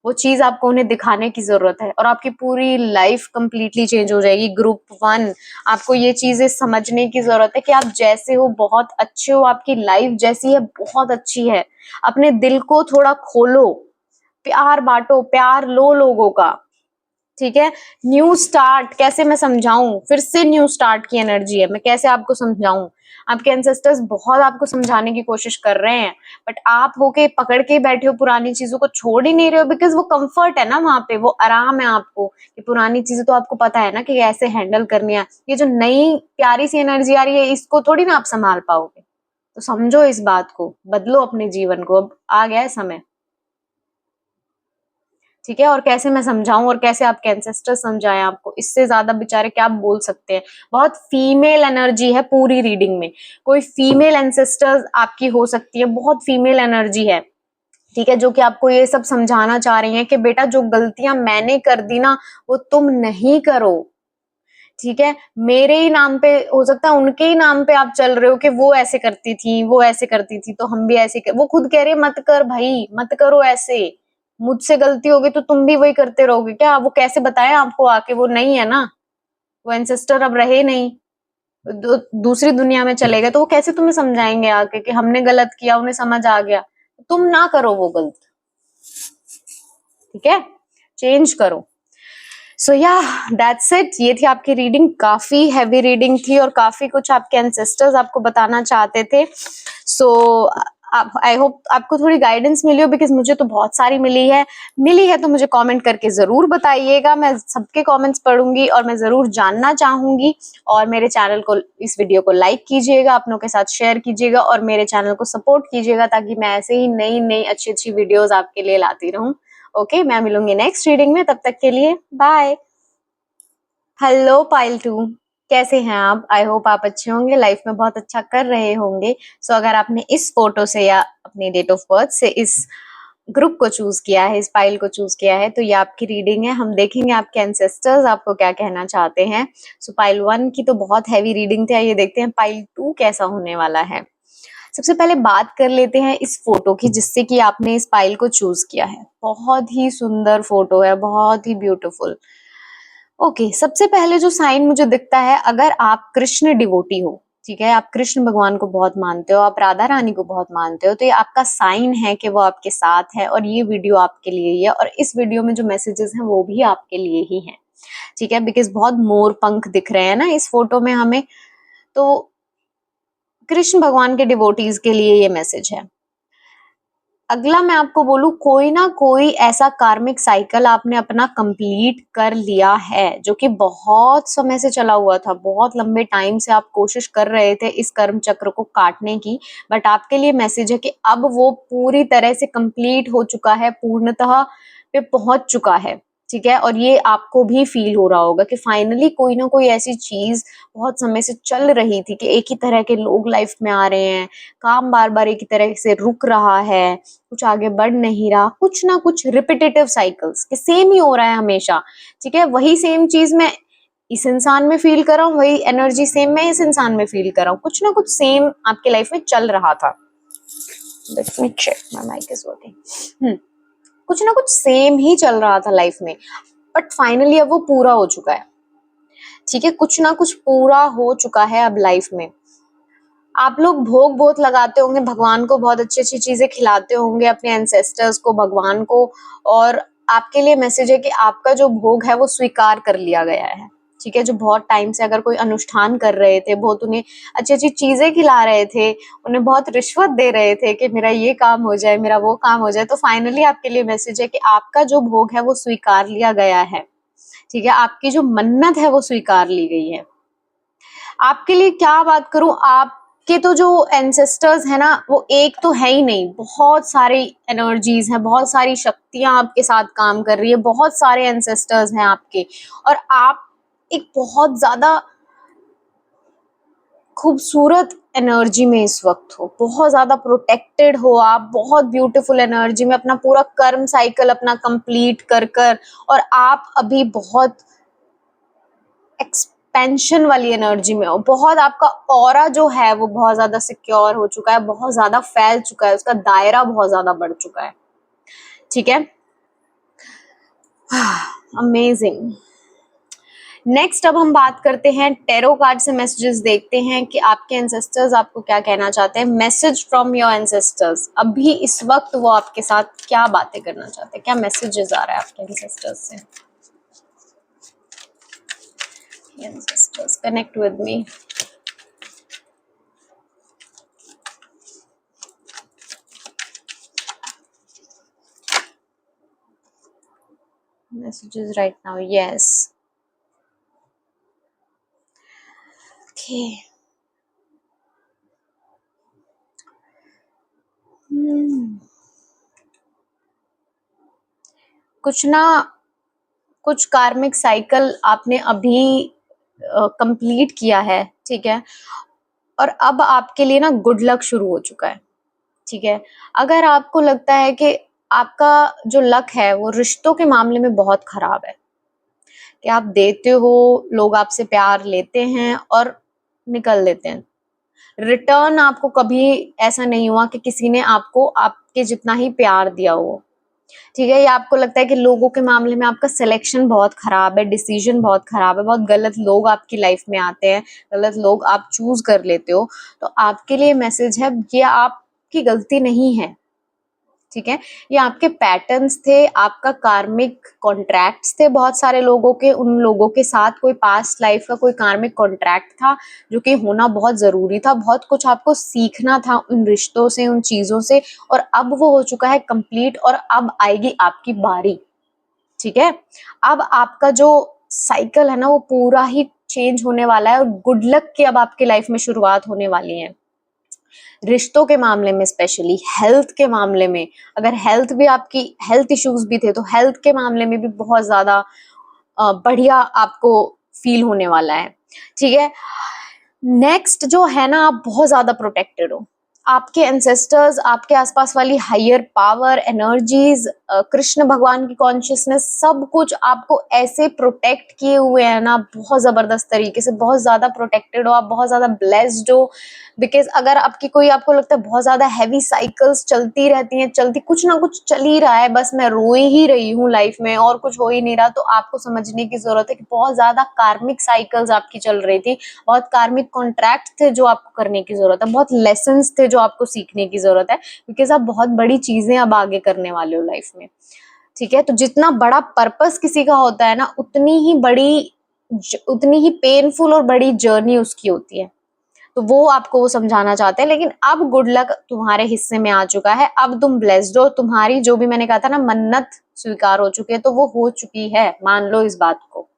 वो चीज आपको उन्हें दिखाने की जरूरत है और आपकी पूरी लाइफ कंप्लीटली चेंज हो जाएगी। ग्रुप 1, आपको ये चीजें समझने की जरूरत है कि आप जैसे हो बहुत अच्छे हो, आपकी लाइफ जैसी है बहुत अच्छी है। अपने दिल को थोड़ा खोलो, प्यार बांटो, प्यार लो लोगों का। ठीक है, न्यू स्टार्ट कैसे मैं समझाऊं, फिर से न्यू स्टार्ट की एनर्जी है, मैं कैसे आपको समझाऊं। आपके एंसेस्टर्स बहुत आपको समझाने की कोशिश कर रहे हैं, बट आप होके पकड़ के बैठे हो, पुरानी चीजों को छोड़ ही नहीं रहे हो, बिकॉज वो कंफर्ट है ना, वहां पे वो आराम है आपको कि पुरानी चीजें तो आपको पता है ना कि कैसे हैंडल करनी है। ये जो नई प्यारी सी एनर्जी आ रही है, इसको थोड़ी ना आप संभाल पाओगे। तो समझो इस बात को, बदलो अपने जीवन को, अब आ गया है समय। ठीक है, और कैसे मैं समझाऊं और कैसे आपके एंसेस्टर्स समझाएं आपको, इससे ज्यादा बेचारे क्या बोल सकते हैं। बहुत फीमेल एनर्जी है पूरी रीडिंग में, कोई फीमेल एंसेस्टर्स आपकी हो सकती है, बहुत फीमेल एनर्जी है। ठीक है, जो कि आपको ये सब समझाना चाह रही है कि बेटा जो गलतियां मैंने कर दी ना, वो तुम नहीं करो। ठीक है, मेरे ही नाम पे हो सकता है, उनके ही नाम पे आप चल रहे हो कि वो ऐसे करती थी, वो ऐसे करती थी तो हम भी ऐसे वो खुद कह रहे हैं मत कर भाई, मत करो ऐसे। मुझसे गलती होगी तो तुम भी वही करते रहोगे क्या? वो कैसे बताएं आपको आके, वो नहीं है ना, वो एंसेस्टर अब रहे नहीं, दूसरी दुनिया में चले गए, तो वो कैसे तुम्हें समझाएंगे आके कि हमने गलत किया, उन्हें समझ आ गया। तुम ना करो वो गलत। ठीक है, चेंज करो। सो या दैट्स इट, ये थी आपकी रीडिंग। काफी हैवी रीडिंग थी और काफी कुछ आपके एंसेस्टर्स आपको बताना चाहते थे। सो आई होप आपको थोड़ी गाइडेंस मिली हो, बिकॉज मुझे तो बहुत सारी मिली है तो मुझे कमेंट करके जरूर बताइएगा। मैं सबके कमेंट्स पढ़ूंगी और मैं जरूर जानना चाहूंगी। और मेरे चैनल को, इस वीडियो को लाइक कीजिएगा, अपनों के साथ शेयर कीजिएगा और मेरे चैनल को सपोर्ट कीजिएगा, ताकि मैं ऐसे ही नई नई अच्छी अच्छी वीडियोज आपके लिए लाती रहूं। ओके, मैं मिलूंगी नेक्स्ट रीडिंग में, तब तक के लिए बाय। हेलो पाइल 2, कैसे हैं आप? आई होप आप अच्छे होंगे, लाइफ में बहुत अच्छा कर रहे होंगे। सो अगर आपने इस फोटो से या अपनी डेट ऑफ बर्थ से इस ग्रुप को चूज किया है, इस पाइल को चूज किया है, तो ये आपकी रीडिंग है। हम देखेंगे आपके एंसेस्टर्स आपको क्या कहना चाहते हैं। सो पाइल 1 की तो बहुत हैवी रीडिंग थी, आइए देखते हैं पाइल 2 कैसा होने वाला है। सबसे पहले बात कर लेते हैं इस फोटो की, जिससे कि आपने इस पाइल को चूज किया है। बहुत ही सुंदर फोटो है, बहुत ही ब्यूटीफुल। ओके, सबसे पहले जो साइन मुझे दिखता है, अगर आप कृष्ण डिवोटी हो, ठीक है, आप कृष्ण भगवान को बहुत मानते हो, आप राधा रानी को बहुत मानते हो, तो ये आपका साइन है कि वो आपके साथ है और ये वीडियो आपके लिए ही है। और इस वीडियो में जो मैसेजेस हैं वो भी आपके लिए ही हैं। ठीक है, बिकॉज बहुत मोर पंख दिख रहे हैं ना इस फोटो में हमें, तो कृष्ण भगवान के डिवोटीज के लिए ये मैसेज है। अगला मैं आपको बोलूं, कोई ना कोई ऐसा कार्मिक साइकिल आपने अपना कंप्लीट कर लिया है, जो कि बहुत समय से चला हुआ था, बहुत लंबे टाइम से आप कोशिश कर रहे थे इस कर्म चक्र को काटने की। बट आपके लिए मैसेज है कि अब वो पूरी तरह से कंप्लीट हो चुका है, पूर्णतः पे पहुंच चुका है। ठीक है, और ये आपको भी फील हो रहा होगा कि फाइनली कोई ना कोई ऐसी चीज बहुत समय से चल रही थी कि एक ही तरह के लोग लाइफ में आ रहे हैं, काम बार बार एक ही तरह से रुक रहा है, कुछ आगे बढ़ नहीं रहा, कुछ ना कुछ रिपीटेटिव साइकिल्स कि सेम ही हो रहा है हमेशा। ठीक है, वही सेम चीज मैं इस इंसान में फील कर रहा हूँ, वही एनर्जी सेम मैं इस इंसान में फील कर रहा हूँ, कुछ ना कुछ सेम आपके लाइफ में चल रहा था। Let me check my mic is working. कुछ ना कुछ सेम ही चल रहा था लाइफ में, बट फाइनली अब वो पूरा हो चुका है। ठीक है, कुछ ना कुछ पूरा हो चुका है अब लाइफ में। आप लोग भोग बहुत लगाते होंगे, भगवान को बहुत अच्छी अच्छी चीजें खिलाते होंगे, अपने एंसेस्टर्स को, भगवान को, और आपके लिए मैसेज है कि आपका जो भोग है वो स्वीकार कर लिया गया है। ठीक है, जो बहुत टाइम से अगर कोई अनुष्ठान कर रहे थे, बहुत उन्हें अच्छी अच्छी चीजें खिला रहे थे, उन्हें बहुत रिश्वत दे रहे थे कि मेरा ये काम हो जाए, मेरा वो काम हो जाए, तो फाइनली आपके लिए मैसेज है कि आपका जो भोग है वो स्वीकार लिया गया है। ठीक है, आपकी जो मन्नत है वो स्वीकार ली गई है। आपके लिए क्या बात करूं, आपके तो जो एंसेस्टर्स है ना वो एक तो है ही नहीं, बहुत सारी एनर्जीज हैं, बहुत सारी शक्तियां आपके साथ काम कर रही है, बहुत सारे एंसेस्टर्स हैं आपके, और आप एक बहुत ज्यादा खूबसूरत एनर्जी में इस वक्त हो, बहुत ज्यादा प्रोटेक्टेड हो आप, बहुत ब्यूटीफुल एनर्जी में अपना पूरा कर्म साइकिल अपना कंप्लीट कर कर, और आप अभी बहुत एक्सपेंशन वाली एनर्जी में हो, बहुत आपका ऑरा जो है वो बहुत ज्यादा सिक्योर हो चुका है, बहुत ज्यादा फैल चुका है, उसका दायरा बहुत ज्यादा बढ़ चुका है। ठीक है, अमेजिंग। नेक्स्ट अब हम बात करते हैं, टैरो कार्ड से मैसेजेस देखते हैं कि आपके एंसेस्टर्स आपको क्या कहना चाहते हैं। मैसेज फ्रॉम योर एंसेस्टर्स, अभी इस वक्त वो आपके साथ क्या बातें करना चाहते हैं, क्या मैसेजेस आ रहा है आपके एंसेस्टर्स से। Ancestors, connect with me. Messages right now, yes. Okay. कुछ कार्मिक साइकिल आपने अभी कंप्लीट किया है। ठीक है, और अब आपके लिए ना गुड लक शुरू हो चुका है। ठीक है, अगर आपको लगता है कि आपका जो लक है वो रिश्तों के मामले में बहुत खराब है, कि आप देते हो, लोग आपसे प्यार लेते हैं और निकल देते हैं, रिटर्न आपको कभी ऐसा नहीं हुआ कि किसी ने आपको आपके जितना ही प्यार दिया हो। ठीक है, या आपको लगता है कि लोगों के मामले में आपका सिलेक्शन बहुत खराब है, डिसीजन बहुत खराब है, बहुत गलत लोग आपकी लाइफ में आते हैं, गलत लोग आप चूज कर लेते हो, तो आपके लिए मैसेज है ये आपकी गलती नहीं है। ठीक है, ये आपके पैटर्न्स थे, आपका कार्मिक कॉन्ट्रैक्ट्स थे बहुत सारे लोगों के, उन लोगों के साथ कोई पास्ट लाइफ का कोई कार्मिक कॉन्ट्रैक्ट था जो कि होना बहुत जरूरी था, बहुत कुछ आपको सीखना था उन रिश्तों से, उन चीजों से, और अब वो हो चुका है कंप्लीट, और अब आएगी आपकी बारी। ठीक है, अब आपका जो साइकिल है ना वो पूरा ही चेंज होने वाला है, और गुड लक की अब आपकी लाइफ में शुरुआत होने वाली है। रिश्तों के मामले में, स्पेशली हेल्थ के मामले में, अगर हेल्थ भी आपकी हेल्थ इश्यूज भी थे तो हेल्थ के मामले में भी बहुत ज्यादा बढ़िया आपको फील होने वाला है। ठीक है, नेक्स्ट जो है ना, आप बहुत ज्यादा प्रोटेक्टेड हो, आपके एंसेस्टर्स, आपके आसपास वाली हायर पावर एनर्जीज, कृष्ण भगवान की कॉन्शियसनेस, सब कुछ आपको ऐसे प्रोटेक्ट किए हुए हैं ना, बहुत जबरदस्त तरीके से, बहुत ज्यादा प्रोटेक्टेड हो आप, बहुत ज्यादा ब्लेस्ड हो। बिकॉज अगर आपकी कोई, आपको लगता है बहुत ज्यादा हैवी साइकिल्स चलती रहती हैं, चलती कुछ ना कुछ चल ही रहा है, बस मैं रोई ही रही हूँ लाइफ में और कुछ हो ही नहीं रहा, तो आपको समझने की जरूरत है कि बहुत ज्यादा कार्मिक साइकिल्स आपकी चल रही थी, बहुत कार्मिक कॉन्ट्रैक्ट थे जो आपको करने की जरूरत है, बहुत लेसन्स थे जो आपको सीखने की जरूरत है, बिकॉज आप बहुत बड़ी चीजें अब आगे करने वाले हो लाइफ में। ठीक है, तो जितना बड़ा पर्पस किसी का होता है ना, उतनी ही पेनफुल और बड़ी जर्नी उसकी होती है, तो वो आपको वो समझाना चाहते हैं। लेकिन अब गुड लक तुम्हारे हिस्से में आ चुका है, अब तुम ब्लेस्ड हो, तुम्हारी जो भी मैंने कहा था ना मन्नत स्वीकार हो चुकी है, तो वो हो चुकी है, मान लो इस बात को।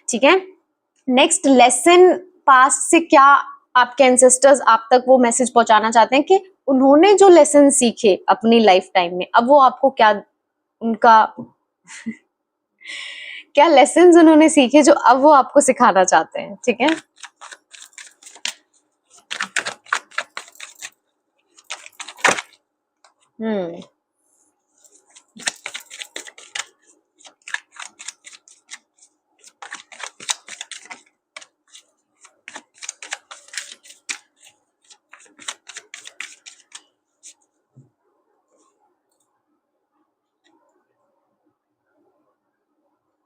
ठीक है, नेक्स्ट लेसन पास्ट से क्या आपके एंसेस्टर्स आप तक वो मैसेज पहुंचाना चाहते हैं कि उन्होंने जो लेसन सीखे अपनी लाइफ टाइम में, अब वो आपको क्या उनका क्या लेसन्स उन्होंने सीखे जो अब वो आपको सिखाना चाहते हैं, ठीक है। हम्म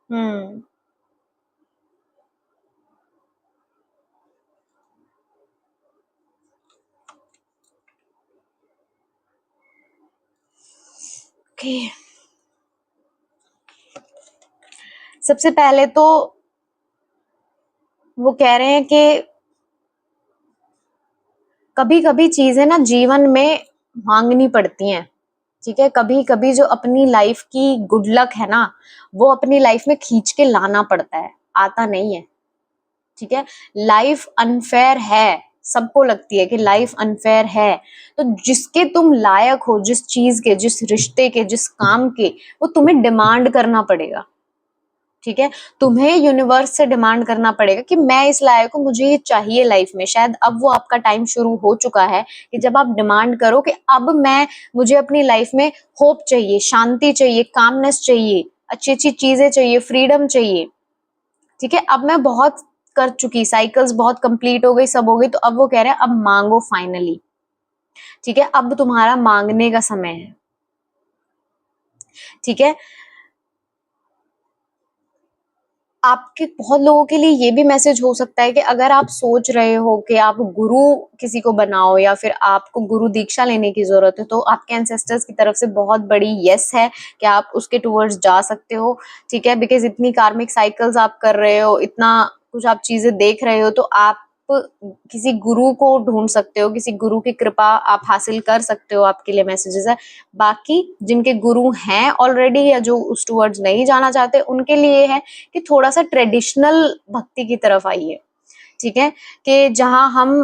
हम्म ओके, सबसे पहले तो वो कह रहे हैं कि कभी कभी चीजें ना जीवन में मांगनी पड़ती हैं, ठीक है। कभी कभी जो अपनी लाइफ की गुड लक है ना, वो अपनी लाइफ में खींच के लाना पड़ता है, आता नहीं है, ठीक है। लाइफ अनफेयर है, सबको लगती है कि लाइफ अनफेयर है, तो जिसके तुम लायक हो, जिस चीज के, जिस रिश्ते के, जिस काम के, वो तुम्हें डिमांड करना पड़ेगा, ठीक है। तुम्हें यूनिवर्स से डिमांड करना पड़ेगा कि मैं इस लायक हूँ, मुझे ये चाहिए लाइफ में। शायद अब वो आपका टाइम शुरू हो चुका है कि जब आप डिमांड करो कि अब मुझे अपनी लाइफ में होप चाहिए, शांति चाहिए, कामनेस चाहिए, अच्छी अच्छी चीजें चाहिए, फ्रीडम चाहिए, ठीक है। अब मैं बहुत कर चुकी, साइकिल्स बहुत कंप्लीट हो गई, सब हो गई, तो अब वो कह रहे हैं अब मांगो फाइनली, ठीक है। अब तुम्हारा मांगने का समय है, ठीक है। आपके बहुत लोगों के लिए ये भी मैसेज हो सकता है कि अगर आप सोच रहे हो कि आप गुरु किसी को बनाओ या फिर आपको गुरु दीक्षा लेने की जरूरत है, तो आपके एंसेस्टर्स की तरफ से बहुत बड़ी यस है कि आप उसके टूवर्ड्स जा सकते हो, ठीक है। बिकॉज इतनी कार्मिक साइकिल्स आप कर रहे हो, इतना कुछ आप चीजें देख रहे हो, तो आप किसी गुरु को ढूंढ सकते हो, किसी गुरु की कृपा आप हासिल कर सकते हो, आपके लिए मैसेजेस है। बाकी जिनके गुरु हैं ऑलरेडी या जो उस टूवर्ड्स नहीं जाना चाहते, उनके लिए है कि थोड़ा सा ट्रेडिशनल भक्ति की तरफ आइए, ठीक है। कि जहां हम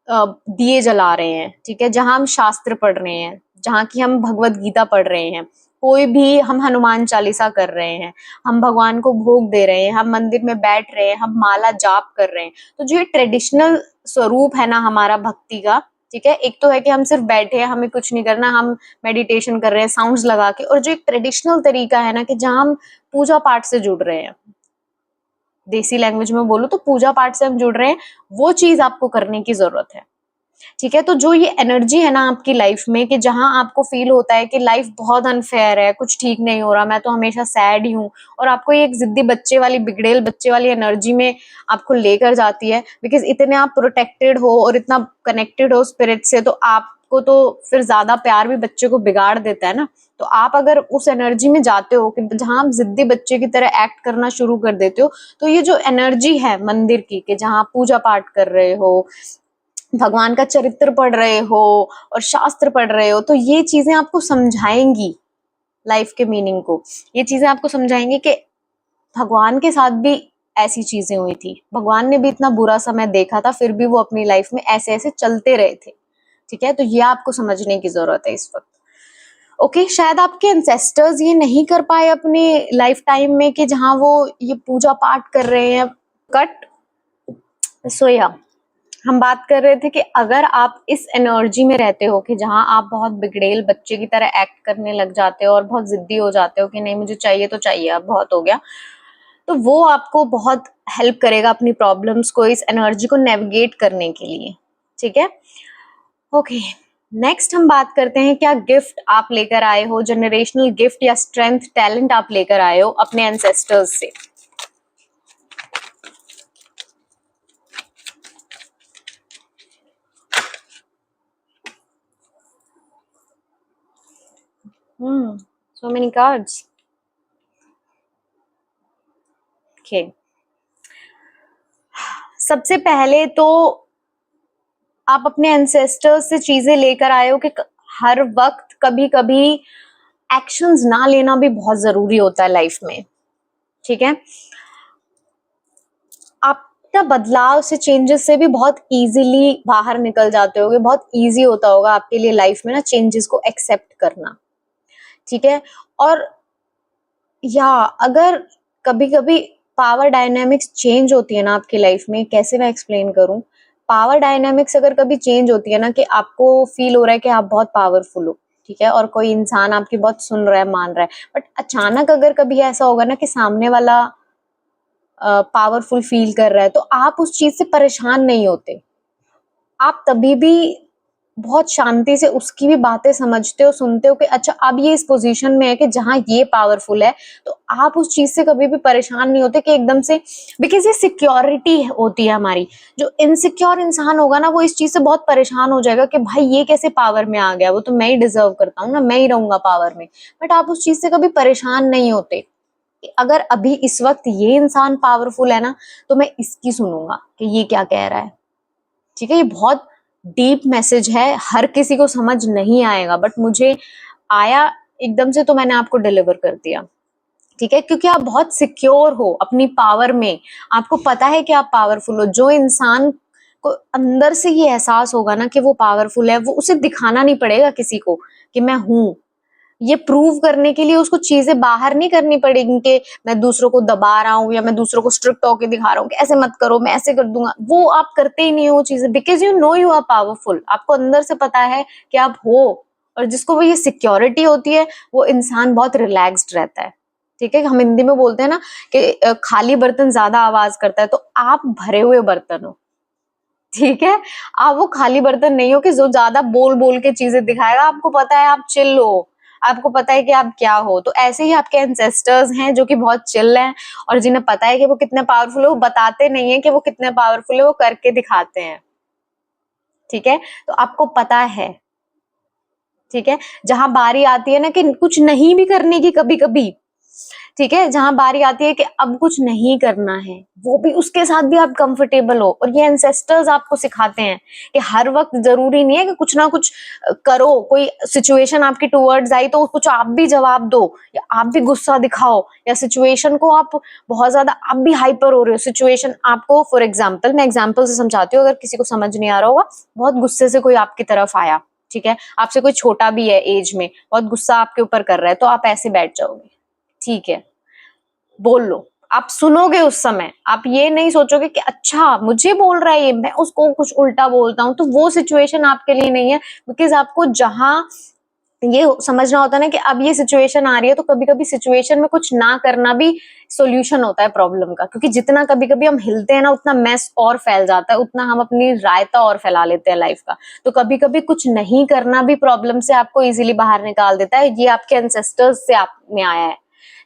दिए जला रहे हैं, ठीक है, जहां हम शास्त्र पढ़ रहे हैं, जहां की हम भगवत गीता पढ़ रहे हैं, कोई भी हम हनुमान चालीसा कर रहे हैं, हम भगवान को भोग दे रहे हैं, हम मंदिर में बैठ रहे हैं, हम माला जाप कर रहे हैं, तो जो ये ट्रेडिशनल स्वरूप है ना हमारा भक्ति का, ठीक है। एक तो है कि हम सिर्फ बैठे हैं, हमें कुछ नहीं करना, हम मेडिटेशन कर रहे हैं साउंड्स लगा के, और जो एक ट्रेडिशनल तरीका है ना कि जहां हम पूजा पाठ से जुड़ रहे हैं, देसी लैंग्वेज में बोलो तो पूजा पाठ से हम जुड़ रहे हैं, वो चीज आपको करने की जरूरत है, ठीक है। तो जो ये एनर्जी है ना आपकी लाइफ में कि जहां आपको फील होता है कि लाइफ बहुत अनफेयर है, कुछ ठीक नहीं हो रहा, मैं तो हमेशा सैड ही हूँ, और आपको ये एक जिद्दी बच्चे वाली, बिगड़ेल बच्चे वाली एनर्जी में आपको लेकर जाती है, बिकॉज इतने आप प्रोटेक्टेड हो और इतना कनेक्टेड हो स्पिरिट से, तो आपको तो फिर ज्यादा प्यार भी बच्चे को बिगाड़ देता है ना। तो आप अगर उस एनर्जी में जाते हो कि जहां आप जिद्दी बच्चे की तरह एक्ट करना शुरू कर देते हो, तो ये जो एनर्जी है मंदिर की कि जहां आप पूजा पाठ कर रहे हो, भगवान का चरित्र पढ़ रहे हो और शास्त्र पढ़ रहे हो, तो ये चीजें आपको समझाएंगी लाइफ के मीनिंग को। ये चीजें आपको समझाएंगी कि भगवान के साथ भी ऐसी चीजें हुई थी, भगवान ने भी इतना बुरा समय देखा था, फिर भी वो अपनी लाइफ में ऐसे ऐसे चलते रहे थे, ठीक है। तो ये आपको समझने की जरूरत है इस वक्त। ओके, शायद आपके एंसेस्टर्स ये नहीं कर पाए अपने लाइफ टाइम में कि जहां वो ये पूजा पाठ कर रहे हैं, कट सोया। हम बात कर रहे थे कि अगर आप इस एनर्जी में रहते हो कि जहां आप बहुत बिगड़ेल बच्चे की तरह एक्ट करने लग जाते हो और बहुत जिद्दी हो जाते हो कि नहीं मुझे चाहिए तो चाहिए, अब बहुत हो गया, तो वो आपको बहुत हेल्प करेगा अपनी प्रॉब्लम्स को, इस एनर्जी को नेविगेट करने के लिए, ठीक है। ओके, नेक्स्ट हम बात करते हैं क्या गिफ्ट आप लेकर आए हो, जनरेशनल गिफ्ट या स्ट्रेंथ, टैलेंट आप लेकर आए हो अपने एंसेस्टर्स से। So many cards. ओके, सबसे पहले तो आप अपने एंसेस्टर्स से चीजें लेकर आए हो कि हर वक्त कभी कभी एक्शंस ना लेना भी बहुत जरूरी होता है लाइफ में, ठीक है। आप ना बदलाव से, चेंजेस से भी बहुत इजीली बाहर निकल जाते होगे, बहुत इजी होता होगा आपके लिए लाइफ में ना चेंजेस को एक्सेप्ट करना, ठीक है। और या अगर कभी-कभी पावर डायनामिक्स चेंज होती है ना आपकी लाइफ में, कैसे मैं एक्सप्लेन करूँ? पावर डायनामिक्स अगर कभी चेंज होती है ना कि आपको फ़ील हो रहा है कि आप बहुत पावरफुल हो, ठीक है? और कोई इंसान आपकी बहुत सुन रहा है, मान रहा है, बट अचानक अगर कभी ऐसा होगा ना कि सामने वाला पावरफुल फ़ील कर रहा है, तो आप उस चीज़ से परेशान नहीं होते। आप तभी भी बहुत शांति से उसकी भी बातें समझते हो, सुनते हो कि अच्छा अब ये इस पोजीशन में है कि जहाँ ये पावरफुल है, तो आप उस चीज़ से कभी भी परेशान नहीं होते कि एकदम से, बिकॉज़ ये सिक्योरिटी होती है हमारी। जो इनसिक्योर इंसान होगा ना, वो इस चीज़ से बहुत परेशान हो जाएगा कि भाई ये कैसे पावर में आ गया, वो तो मैं ही डिज़र्व करता हूँ ना, मैं ही रहूँगा पावर में। बट आप उस चीज़ से कभी परेशान नहीं होते कि अगर अभी इस वक़्त ये इंसान पावरफुल है ना, तो मैं इसकी सुनूँगा कि ये क्या कह रहा है। ठीक है, ये बहुत डीप मैसेज है, हर किसी को समझ नहीं आएगा, बट मुझे आया एकदम से, तो मैंने आपको डिलीवर कर दिया। ठीक है, क्योंकि आप बहुत सिक्योर हो अपनी पावर में, आपको पता है कि आप पावरफुल हो। जो इंसान को अंदर से ये एहसास होगा ना कि वो पावरफुल है, वो उसे दिखाना नहीं पड़ेगा किसी को कि मैं हूँ। ये प्रूव करने के लिए उसको चीजें बाहर नहीं करनी पड़ेगी कि मैं दूसरों को दबा रहा हूँ या मैं दूसरों को स्ट्रिक्ट होकर दिखा रहा हूँ कि ऐसे मत करो, मैं ऐसे कर दूंगा। वो आप करते ही नहीं हो चीजें, because you know you are powerful. आपको अंदर से पता है कि आप हो, और जिसको वो ये सिक्योरिटी होती है, वो इंसान बहुत रिलैक्स्ड रहता है। ठीक है, हम हिंदी में बोलते हैं ना कि खाली बर्तन ज्यादा आवाज करता है, तो आप भरे हुए बर्तन हो। ठीक है, आप वो खाली बर्तन नहीं हो कि जो ज्यादा बोल बोल के चीजें दिखाएगा। आपको पता है आप चिल हो, आपको पता है कि आप क्या हो। तो ऐसे ही आपके एंसेस्टर्स हैं जो कि बहुत चिल हैं, और जिन्हें पता है कि वो कितने पावरफुल है, वो बताते नहीं है कि वो कितने पावरफुल है, वो करके दिखाते हैं। ठीक है, तो आपको पता है। ठीक है, जहां बारी आती है ना कि कुछ नहीं भी करने की, कभी कभी, ठीक है, जहां बारी आती है कि अब कुछ नहीं करना है, वो भी उसके साथ भी आप कंफर्टेबल हो। और ये एंसेस्टर्स आपको सिखाते हैं कि हर वक्त जरूरी नहीं है कि कुछ ना कुछ करो। कोई सिचुएशन आपकी टूवर्ड्स आई तो कुछ आप भी जवाब दो, या आप भी गुस्सा दिखाओ, या सिचुएशन को आप बहुत ज्यादा, आप भी हाइपर हो रहे हो। सिचुएशन आपको, फॉर एग्जाम्पल, मैं एग्जाम्पल से समझाती हूँ अगर किसी को समझ नहीं आ रहा होगा। बहुत गुस्से से कोई आपकी तरफ आया, ठीक है, आपसे कोई छोटा भी है एज में, बहुत गुस्सा आपके ऊपर कर रहा है, तो आप ऐसे बैठ जाओगे। ठीक है, बोल लो, आप सुनोगे उस समय, आप ये नहीं सोचोगे कि अच्छा मुझे बोल रहा है ये, मैं उसको कुछ उल्टा बोलता हूँ। तो वो सिचुएशन आपके लिए नहीं है, बिकॉज आपको जहां ये समझना होता है ना कि अब ये सिचुएशन आ रही है, तो कभी कभी सिचुएशन में कुछ ना करना भी सॉल्यूशन होता है प्रॉब्लम का। क्योंकि जितना कभी कभी हम हिलते हैं ना, उतना मैस और फैल जाता है, उतना हम अपनी रायता और फैला लेते हैं लाइफ का। तो कभी कभी कुछ नहीं करना भी प्रॉब्लम से आपको इजीली बाहर निकाल देता है। ये आपके एंसेस्टर्स से आप में आया है।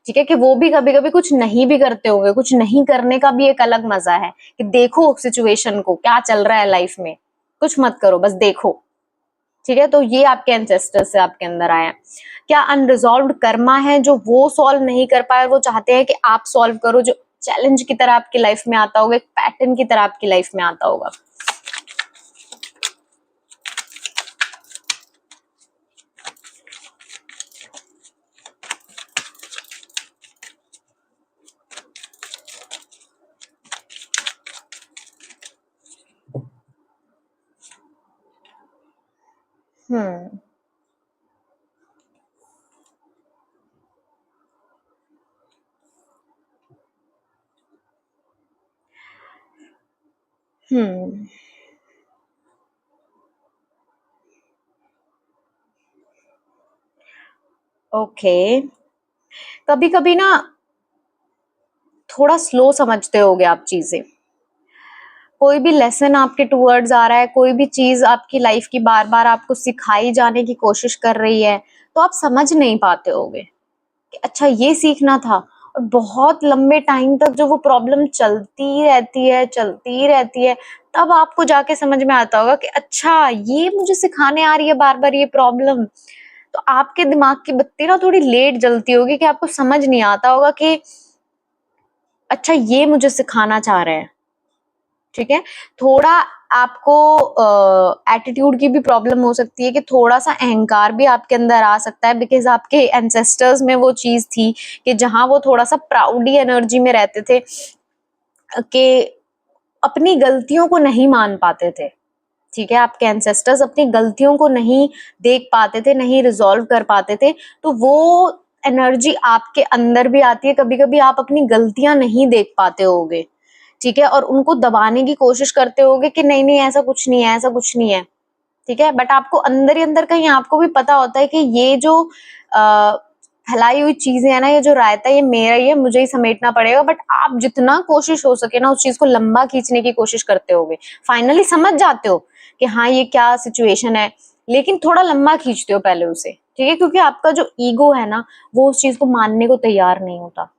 ठीक है, कि वो भी कभी कभी कुछ नहीं भी करते होंगे। कुछ नहीं करने का भी एक अलग मजा है कि देखो सिचुएशन को, क्या चल रहा है लाइफ में, कुछ मत करो, बस देखो। ठीक है, तो ये आपके एंसेस्टर से आपके अंदर आया। क्या अनरिजॉल्व्ड कर्मा है जो वो सॉल्व नहीं कर पाए, वो चाहते हैं कि आप सॉल्व करो, जो चैलेंज की तरह आपकी लाइफ में आता होगा, एक पैटर्न की तरह आपकी लाइफ में आता होगा। हम्म हम्म ओके, कभी कभी ना थोड़ा स्लो समझते होगे आप चीजें। कोई भी लेसन आपके टूवर्ड्स आ रहा है, कोई भी चीज आपकी लाइफ की बार बार आपको सिखाई जाने की कोशिश कर रही है, तो आप समझ नहीं पाते होगे कि अच्छा ये सीखना था। और बहुत लंबे टाइम तक जो वो प्रॉब्लम चलती रहती है, चलती रहती है, तब आपको जाके समझ में आता होगा कि अच्छा ये मुझे सिखाने आ रही है बार बार ये प्रॉब्लम। तो आपके दिमाग की बत्ती ना थोड़ी लेट जलती होगी कि आपको समझ नहीं आता होगा कि अच्छा ये मुझे सिखाना चाह रहे हैं। ठीक है, थोड़ा आपको एटीट्यूड की भी प्रॉब्लम हो सकती है कि थोड़ा सा अहंकार भी आपके अंदर आ सकता है, बिकॉज आपके एंसेस्टर्स में वो चीज थी कि जहां वो थोड़ा सा प्राउडी एनर्जी में रहते थे, कि अपनी गलतियों को नहीं मान पाते थे। ठीक है, आपके एंसेस्टर्स अपनी गलतियों को नहीं देख पाते थे, नहीं रिजॉल्व कर पाते थे। तो वो एनर्जी आपके अंदर भी आती है, कभी कभी आप अपनी गलतियां नहीं देख पाते होगे, ठीक है, और उनको दबाने की कोशिश करते होगे कि नहीं नहीं ऐसा कुछ नहीं है, ऐसा कुछ नहीं है, ठीक है, बट आपको अंदर ही अंदर कहीं आपको भी पता होता है कि ये जो फैलाई हुई चीजें है ना, ये जो रायता, ये मेरा ही है, मुझे ही समेटना पड़ेगा, बट आप जितना कोशिश हो सके ना उस चीज को लंबा खींचने की कोशिश करते होगे, फाइनली समझ जाते हो कि हाँ ये क्या सिचुएशन है, लेकिन थोड़ा लंबा खींचते हो पहले उसे, ठीक है, क्योंकि आपका जो ईगो है ना वो उस चीज को मानने को तैयार नहीं होता,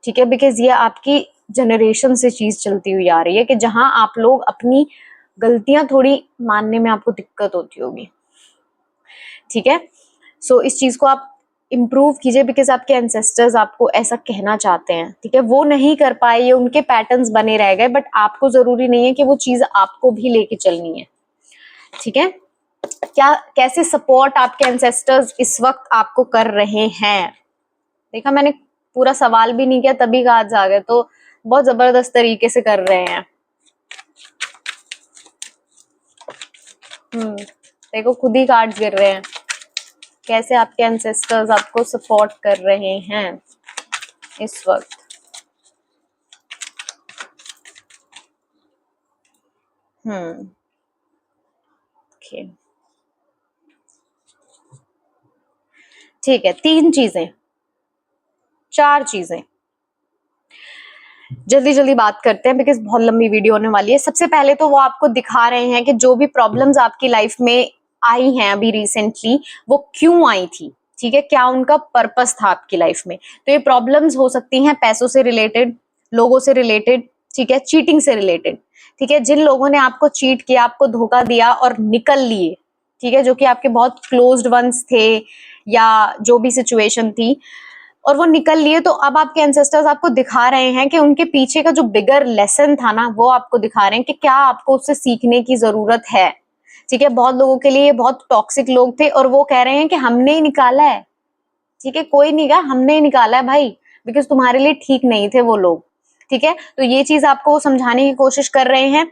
ठीक है, बिकॉज ये आपकी जनरेशन से चीज चलती हुई आ रही है कि जहां आप लोग अपनी गलतियां थोड़ी मानने में आपको दिक्कत होती होगी, ठीक है। सो इस चीज को आप इम्प्रूव कीजिए, बिकॉज आपके एंसेस्टर्स आपको ऐसा कहना चाहते हैं, ठीक है, वो नहीं कर पाए, ये उनके पैटर्न्स बने रह गए, बट आपको जरूरी नहीं है कि वो चीज आपको भी लेके चलनी है, ठीक है। क्या कैसे सपोर्ट आपके एंसेस्टर्स इस वक्त आपको कर रहे हैं, देखा मैंने पूरा सवाल भी नहीं किया तभी कार्ड्स आ गए, तो बहुत जबरदस्त तरीके से कर रहे हैं। देखो खुद ही कार्ड्स गिर रहे हैं, कैसे आपके एंसेस्टर्स आपको सपोर्ट कर रहे हैं इस वक्त। ओके, ठीक है, 3 चीजें 4 चीजें जल्दी जल्दी बात करते हैं, बिकॉज बहुत लंबी वीडियो होने वाली है। सबसे पहले तो वो आपको दिखा रहे हैं कि जो भी प्रॉब्लम्स आपकी लाइफ में आई हैं अभी रिसेंटली, वो क्यों आई थी, ठीक है, क्या उनका पर्पस था आपकी लाइफ में। तो ये प्रॉब्लम्स हो सकती हैं पैसों से रिलेटेड, लोगों से रिलेटेड, ठीक है, चीटिंग से रिलेटेड, ठीक है, जिन लोगों ने आपको चीट किया, आपको धोखा दिया और निकल लिए, ठीक है, जो कि आपके बहुत क्लोज्ड वंस थे या जो भी सिचुएशन थी, और वो निकल लिए, तो अब आपके एंसेस्टर्स आपको दिखा रहे हैं कि उनके पीछे का जो बिगर लेसन था ना, वो आपको दिखा रहे हैं कि क्या आपको उससे सीखने की जरूरत है, ठीक है। बहुत लोगों के लिए ये बहुत टॉक्सिक लोग थे और वो कह रहे हैं कि हमने ही निकाला है, ठीक है, कोई नहीं कहा, हमने ही निकाला है भाई, बिकॉज तुम्हारे लिए ठीक नहीं थे वो लोग, ठीक है। तो ये चीज आपको समझाने की कोशिश कर रहे हैं।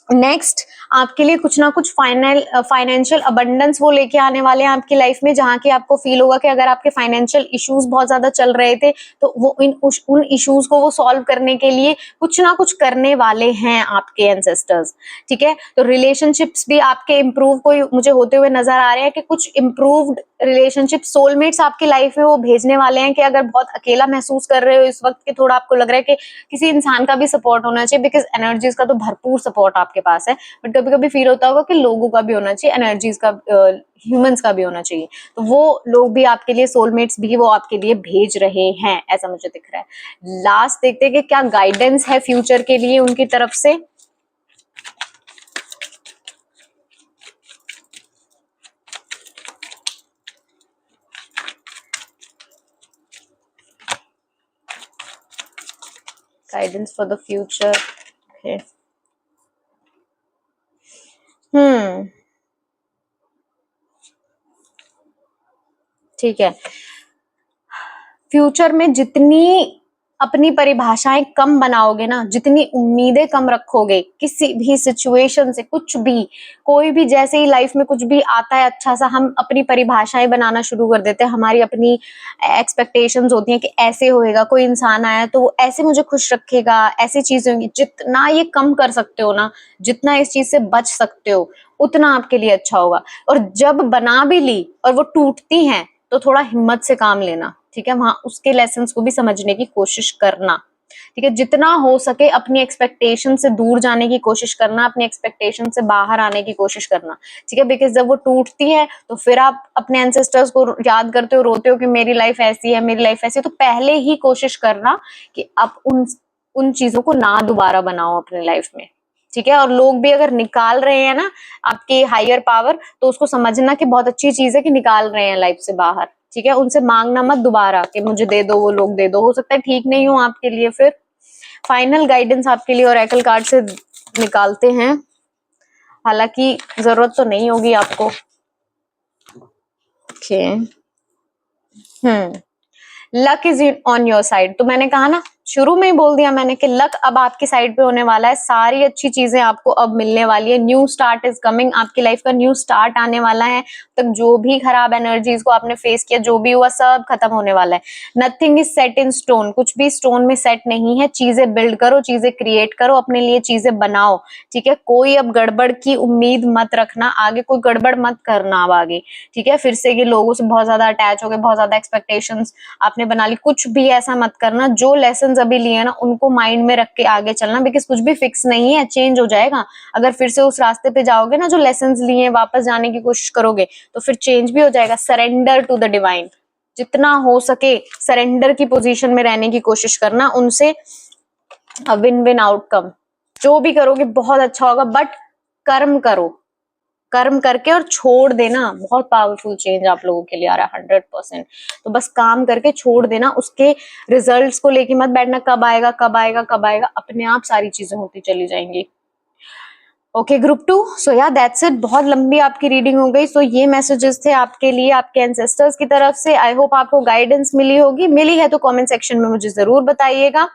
नेक्स्ट, आपके लिए कुछ ना कुछ फाइनेंशियल अबंडेंस वो लेके आने वाले हैं आपकी लाइफ में, जहां की आपको फील होगा कि अगर आपके फाइनेंशियल इश्यूज बहुत ज्यादा चल रहे थे तो वो उन इश्यूज को वो सॉल्व करने के लिए कुछ ना कुछ करने वाले हैं आपके एंसेस्टर्स, ठीक है। तो रिलेशनशिप्स भी आपके इम्प्रूव कोई मुझे होते हुए नजर आ रहे हैं कि कुछ इम्प्रूव्ड रिलेशनशिप, सोलमेट्स आपकी लाइफ में वो भेजने वाले हैं कि अगर बहुत अकेला महसूस कर रहे हो इस वक्त के, थोड़ा आपको लग रहा है कि किसी इंसान का भी सपोर्ट होना चाहिए, बिकॉज एनर्जीज का तो भरपूर सपोर्ट आपके पास है, बट कभी कभी फील होता होगा कि लोगों का भी होना चाहिए, एनर्जीज का, ह्यूमंस का भी होना चाहिए, तो वो लोग भी आपके लिए, सोलमेट्स भी वो आपके लिए भेज रहे हैं, ऐसा मुझे दिख रहा है। लास्ट देखते हैं कि क्या गाइडेंस है फ्यूचर के लिए उनकी तरफ से। Guidance for the future, okay, ठीक है। फ्यूचर में जितनी अपनी परिभाषाएं कम बनाओगे ना, जितनी उम्मीदें कम रखोगे किसी भी सिचुएशन से, कुछ भी, कोई भी, जैसे ही लाइफ में कुछ भी आता है अच्छा सा, हम अपनी परिभाषाएं बनाना शुरू कर देते हैं, हमारी अपनी एक्सपेक्टेशंस होती हैं कि ऐसे होएगा, कोई इंसान आया तो वो ऐसे मुझे खुश रखेगा, ऐसी चीजें होंगी। जितना ये कम कर सकते हो ना, जितना इस चीज से बच सकते हो, उतना आपके लिए अच्छा होगा। और जब बना भी ली और वो टूटती हैं तो थोड़ा हिम्मत से काम लेना, ठीक है, वहां उसके लेसन्स को भी समझने की कोशिश करना, ठीक है, जितना हो सके अपनी एक्सपेक्टेशन से दूर जाने की कोशिश करना, अपनी एक्सपेक्टेशन से बाहर आने की कोशिश करना, ठीक है, बिकॉज जब वो टूटती है तो फिर आप अपने एंसेस्टर्स को याद करते हो, रोते हो कि मेरी लाइफ ऐसी है, मेरी लाइफ ऐसी है, तो पहले ही कोशिश करना कि आप उन चीजों को ना दोबारा बनाओ अपनी लाइफ में, ठीक है। और लोग भी अगर निकाल रहे हैं ना आपके हायर पावर, तो उसको समझना कि बहुत अच्छी चीज है कि निकाल रहे हैं लाइफ से बाहर, ठीक है। उनसे मांगना मत दोबारा कि मुझे दे दो, वो लोग दे दो, हो सकता है ठीक नहीं हो आपके लिए। फिर फाइनल गाइडेंस आपके लिए ओरेकल कार्ड से निकालते हैं, हालांकि जरूरत तो नहीं होगी आपको, okay. Luck is on your side, तो मैंने कहा ना शुरू में ही बोल दिया मैंने कि लक अब आपकी साइड पे होने वाला है, सारी अच्छी चीजें आपको अब मिलने वाली है। न्यू स्टार्ट इज कमिंग, आपकी लाइफ का न्यू स्टार्ट आने वाला है। तक जो भी खराब एनर्जीज को आपने फेस किया, जो भी हुआ, सब खत्म होने वाला है। Nothing is set in stone, कुछ भी स्टोन में सेट नहीं है। चीजें बिल्ड करो, चीजें क्रिएट करो, अपने लिए चीजें बनाओ, ठीक है। कोई अब गड़बड़ की उम्मीद मत रखना, आगे कोई गड़बड़ मत करना अब आगे, ठीक है। फिर से ये लोगों से बहुत ज्यादा अटैच हो गए, बहुत ज्यादा एक्सपेक्टेशंस आपने बना ली, कुछ भी ऐसा मत करना। जो लेसन अभी लिए ना उनको माइंड में रख के आगे चलना, बिकॉज कुछ भी फिक्स नहीं है, चेंज हो जाएगा। अगर फिर से उस रास्ते पे जाओगे ना, जो लेसन लिए वापस जाने की कोशिश करोगे, तो फिर चेंज भी हो जाएगा। सरेंडर टू द डिवाइन, जितना हो सके सरेंडर की पोजीशन में रहने की कोशिश करना, उनसे विन विन आउटकम। जो भी करोगे बहुत अच्छा होगा, बट कर्म करो, कर्म करके और छोड़ देना। बहुत पावरफुल चेंज आप लोगों के लिए आ रहा है 100%। तो बस काम करके छोड़ देना, उसके रिजल्ट्स को लेके मत बैठना, कब आएगा कब आएगा कब आएगा, अपने आप सारी चीजें होती चली जाएंगी। ओके ग्रुप 2, सो या दैट्स इट। बहुत लंबी आपकी रीडिंग हो गई। सो ये मैसेजेस थे आपके लिए, आपके एंसेस्टर्स की तरफ से। आई होप आपको गाइडेंस मिली होगी, मिली है तो कमेंट सेक्शन में मुझे जरूर बताइएगा।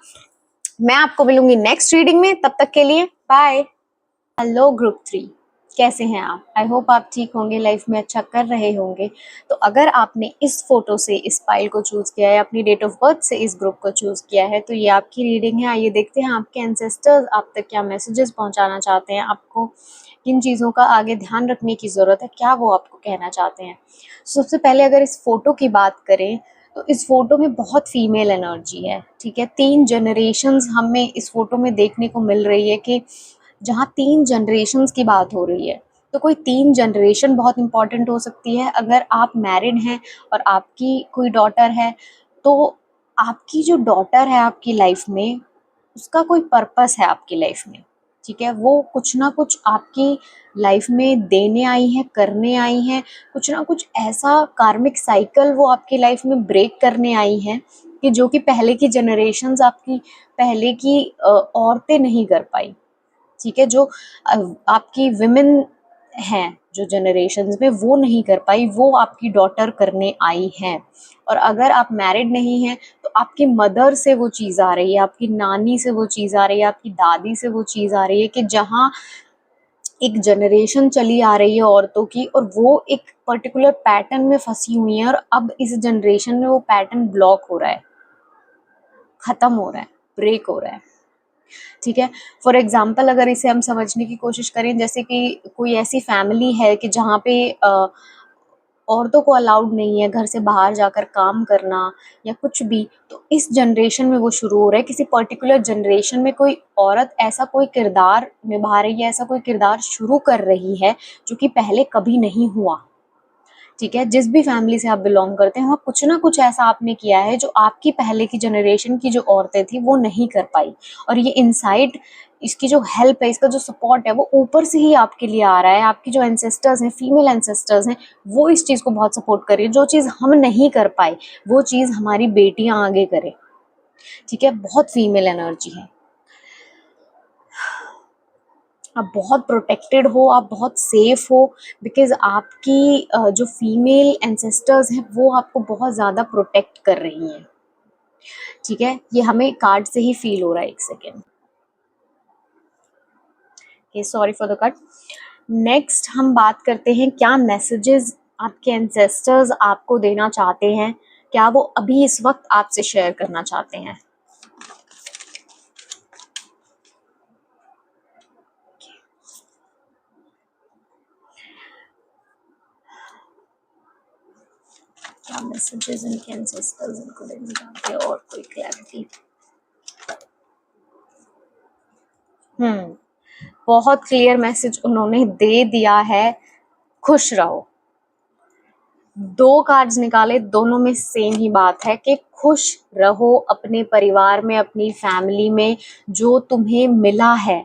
मैं आपको मिलूंगी नेक्स्ट रीडिंग में, तब तक के लिए बाय। हेलो ग्रुप 3, कैसे हैं आप? आई होप आप ठीक होंगे, लाइफ में अच्छा कर रहे होंगे। तो अगर आपने इस फोटो से इस फाइल को चूज किया है, अपनी डेट ऑफ बर्थ से इस ग्रुप को चूज किया है, तो ये आपकी रीडिंग है। आइए देखते हैं आपके एंसेस्टर्स आप तक क्या मैसेजेस पहुंचाना चाहते हैं, आपको किन चीज़ों का आगे ध्यान रखने की ज़रूरत है, क्या वो आपको कहना चाहते हैं। सबसे पहले अगर इस फोटो की बात करें, तो इस फोटो में बहुत फीमेल एनर्जी है, ठीक है। 3 जनरेशंस हमें इस फोटो में देखने को मिल रही है कि जहाँ 3 जनरेशंस की बात हो रही है, तो कोई 3 जनरेशन बहुत इंपॉर्टेंट हो सकती है। अगर आप मैरिड हैं और आपकी कोई डॉटर है, तो आपकी जो डॉटर है आपकी लाइफ में, उसका कोई पर्पस है आपकी लाइफ में, ठीक है। वो कुछ ना कुछ आपकी लाइफ में देने आई है, करने आई हैं, कुछ ना कुछ ऐसा कार्मिक साइकिल वो आपकी लाइफ में ब्रेक करने आई हैं कि जो कि पहले की जनरेशंस, आपकी पहले की औरतें नहीं कर पाई, ठीक है। जो आपकी विमेन हैं जो जनरेशंस में, वो नहीं कर पाई, वो आपकी डॉटर करने आई हैं। और अगर आप मैरिड नहीं हैं, तो आपकी मदर से वो चीज़ आ रही है, आपकी नानी से वो चीज़ आ रही है, आपकी दादी से वो चीज़ आ रही है कि जहाँ एक जनरेशन चली आ रही है औरतों की, और वो एक पर्टिकुलर पैटर्न में फंसी हुई है, और अब इस जनरेशन में वो पैटर्न ब्लॉक हो रहा है, खत्म हो रहा है, ब्रेक हो रहा है, ठीक है। फॉर एग्जाम्पल अगर इसे हम समझने की कोशिश करें, जैसे कि कोई ऐसी फैमिली है कि जहाँ पे औरतों को अलाउड नहीं है घर से बाहर जाकर काम करना या कुछ भी, तो इस जनरेशन में वो शुरू हो रहा है। किसी पर्टिकुलर जनरेशन में कोई औरत ऐसा कोई किरदार निभा रही है, ऐसा कोई किरदार शुरू कर रही है जो कि पहले कभी नहीं हुआ, ठीक है। जिस भी फैमिली से आप बिलोंग करते हैं, वहाँ कुछ ना कुछ ऐसा आपने किया है जो आपकी पहले की जनरेशन की जो औरतें थी वो नहीं कर पाई। और ये इनसाइट, इसकी जो हेल्प है, इसका जो सपोर्ट है, वो ऊपर से ही आपके लिए आ रहा है। आपकी जो एंसेस्टर्स हैं, फीमेल एंसेस्टर्स हैं, वो इस चीज़ को बहुत सपोर्ट कर रही है। जो चीज़ हम नहीं कर पाए, वो चीज़ हमारी बेटियां आगे करें, ठीक है। बहुत फीमेल एनर्जी है। आप बहुत प्रोटेक्टेड हो, आप बहुत सेफ हो, बिकॉज आपकी जो फीमेल एंसेस्टर्स हैं वो आपको बहुत ज़्यादा प्रोटेक्ट कर रही हैं, ठीक है। ये हमें कार्ड से ही फील हो रहा है। एक second, sorry for the cut. Next हम बात करते हैं क्या मैसेजेस आपके एंसेस्टर्स आपको देना चाहते हैं, क्या वो अभी इस वक्त आपसे शेयर करना चाहते हैं। क्या मैसेजेस इनके एंसेस्टर्स इनको देना चाहते हैं, और कोई क्लैरिटी। बहुत क्लियर मैसेज उन्होंने दे दिया है, खुश रहो। 2 कार्ड्स निकाले, दोनों में सेम ही बात है कि खुश रहो अपने परिवार में, अपनी फैमिली में। जो तुम्हें मिला है,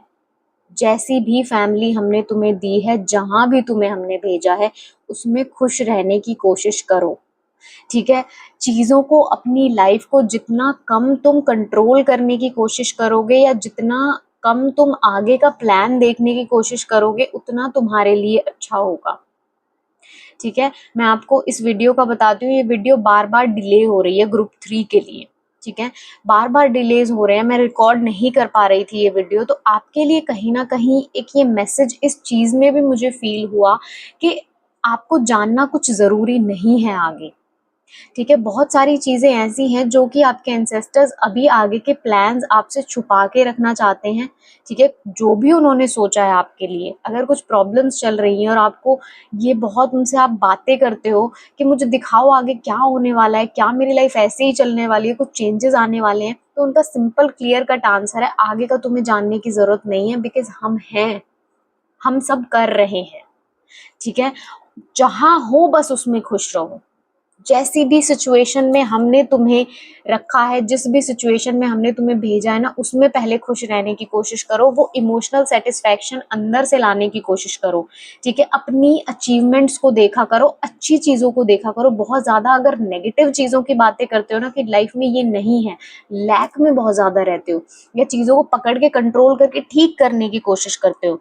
जैसी भी फैमिली हमने तुम्हें दी है, जहां भी तुम्हें हमने भेजा है, उसमें खुश रहने की कोशिश करो, ठीक है। चीज़ों को, अपनी लाइफ को जितना कम तुम कंट्रोल करने की कोशिश करोगे, या जितना कम तुम आगे का प्लान देखने की कोशिश करोगे, उतना तुम्हारे लिए अच्छा होगा, ठीक है। मैं आपको इस वीडियो का बताती हूँ, ये वीडियो बार बार डिले हो रही है ग्रुप 3 के लिए, ठीक है, बार बार डिलेज हो रहे हैं, मैं रिकॉर्ड नहीं कर पा रही थी ये वीडियो, तो आपके लिए कहीं ना कहीं एक ये मैसेज इस चीज में भी मुझे फील हुआ कि आपको जानना कुछ जरूरी नहीं है आगे। ठीक है, बहुत सारी चीजें ऐसी हैं जो कि आपके एंसेस्टर्स अभी आगे के प्लान्स आपसे छुपा के रखना चाहते हैं। ठीक है, जो भी उन्होंने सोचा है आपके लिए, अगर कुछ प्रॉब्लम्स चल रही हैं और आपको ये बहुत, उनसे आप बातें करते हो कि मुझे दिखाओ आगे क्या होने वाला है, क्या मेरी लाइफ ऐसे ही चलने वाली है, कुछ चेंजेस आने वाले हैं, तो उनका सिंपल क्लियर कट आंसर है, आगे का तुम्हें जानने की जरूरत नहीं है, बिकॉज हम हैं, हम सब कर रहे हैं। ठीक है, जहां हो बस उसमें खुश रहो। जैसी भी सिचुएशन में हमने तुम्हें रखा है, जिस भी सिचुएशन में हमने तुम्हें भेजा है ना, उसमें पहले खुश रहने की कोशिश करो, वो इमोशनल सेटिस्फैक्शन अंदर से लाने की कोशिश करो। ठीक है, अपनी अचीवमेंट्स को देखा करो, अच्छी चीजों को देखा करो। बहुत ज्यादा अगर नेगेटिव चीजों की बातें करते हो ना कि लाइफ में ये नहीं है, लैक में बहुत ज्यादा रहते हो, या चीजों को पकड़ के कंट्रोल करके ठीक करने की कोशिश करते हो,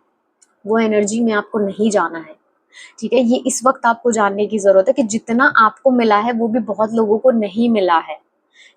वो एनर्जी में आपको नहीं जाना है। ठीक है, ये इस वक्त आपको जानने की जरूरत है कि जितना आपको मिला है वो भी बहुत लोगों को नहीं मिला है।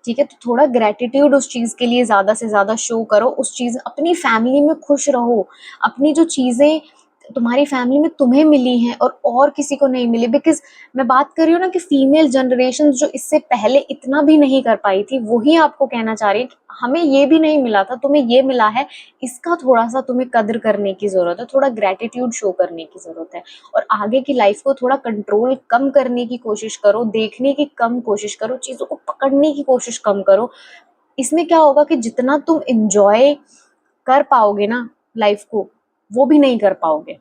ठीक है, तो थोड़ा ग्रेटिट्यूड उस चीज के लिए ज्यादा से ज्यादा शो करो, उस चीज, अपनी फैमिली में खुश रहो। अपनी जो चीजें तुम्हारी फैमिली में तुम्हें मिली हैं और किसी को नहीं मिली, बिकॉज मैं बात कर रही हूँ ना कि फीमेल जनरेशन जो इससे पहले इतना भी नहीं कर पाई थी, वही आपको कहना चाह रही है कि हमें ये भी नहीं मिला था, तुम्हें ये मिला है, इसका थोड़ा सा तुम्हें कद्र करने की जरूरत है, थोड़ा ग्रेटिट्यूड शो करने की जरूरत है, और आगे की लाइफ को थोड़ा कंट्रोल कम करने की कोशिश करो, देखने की कम कोशिश करो, चीजों को पकड़ने की कोशिश कम करो। इसमें क्या होगा कि जितना तुम इंजॉय कर पाओगे ना लाइफ को, वो भी नहीं कर पाओगे।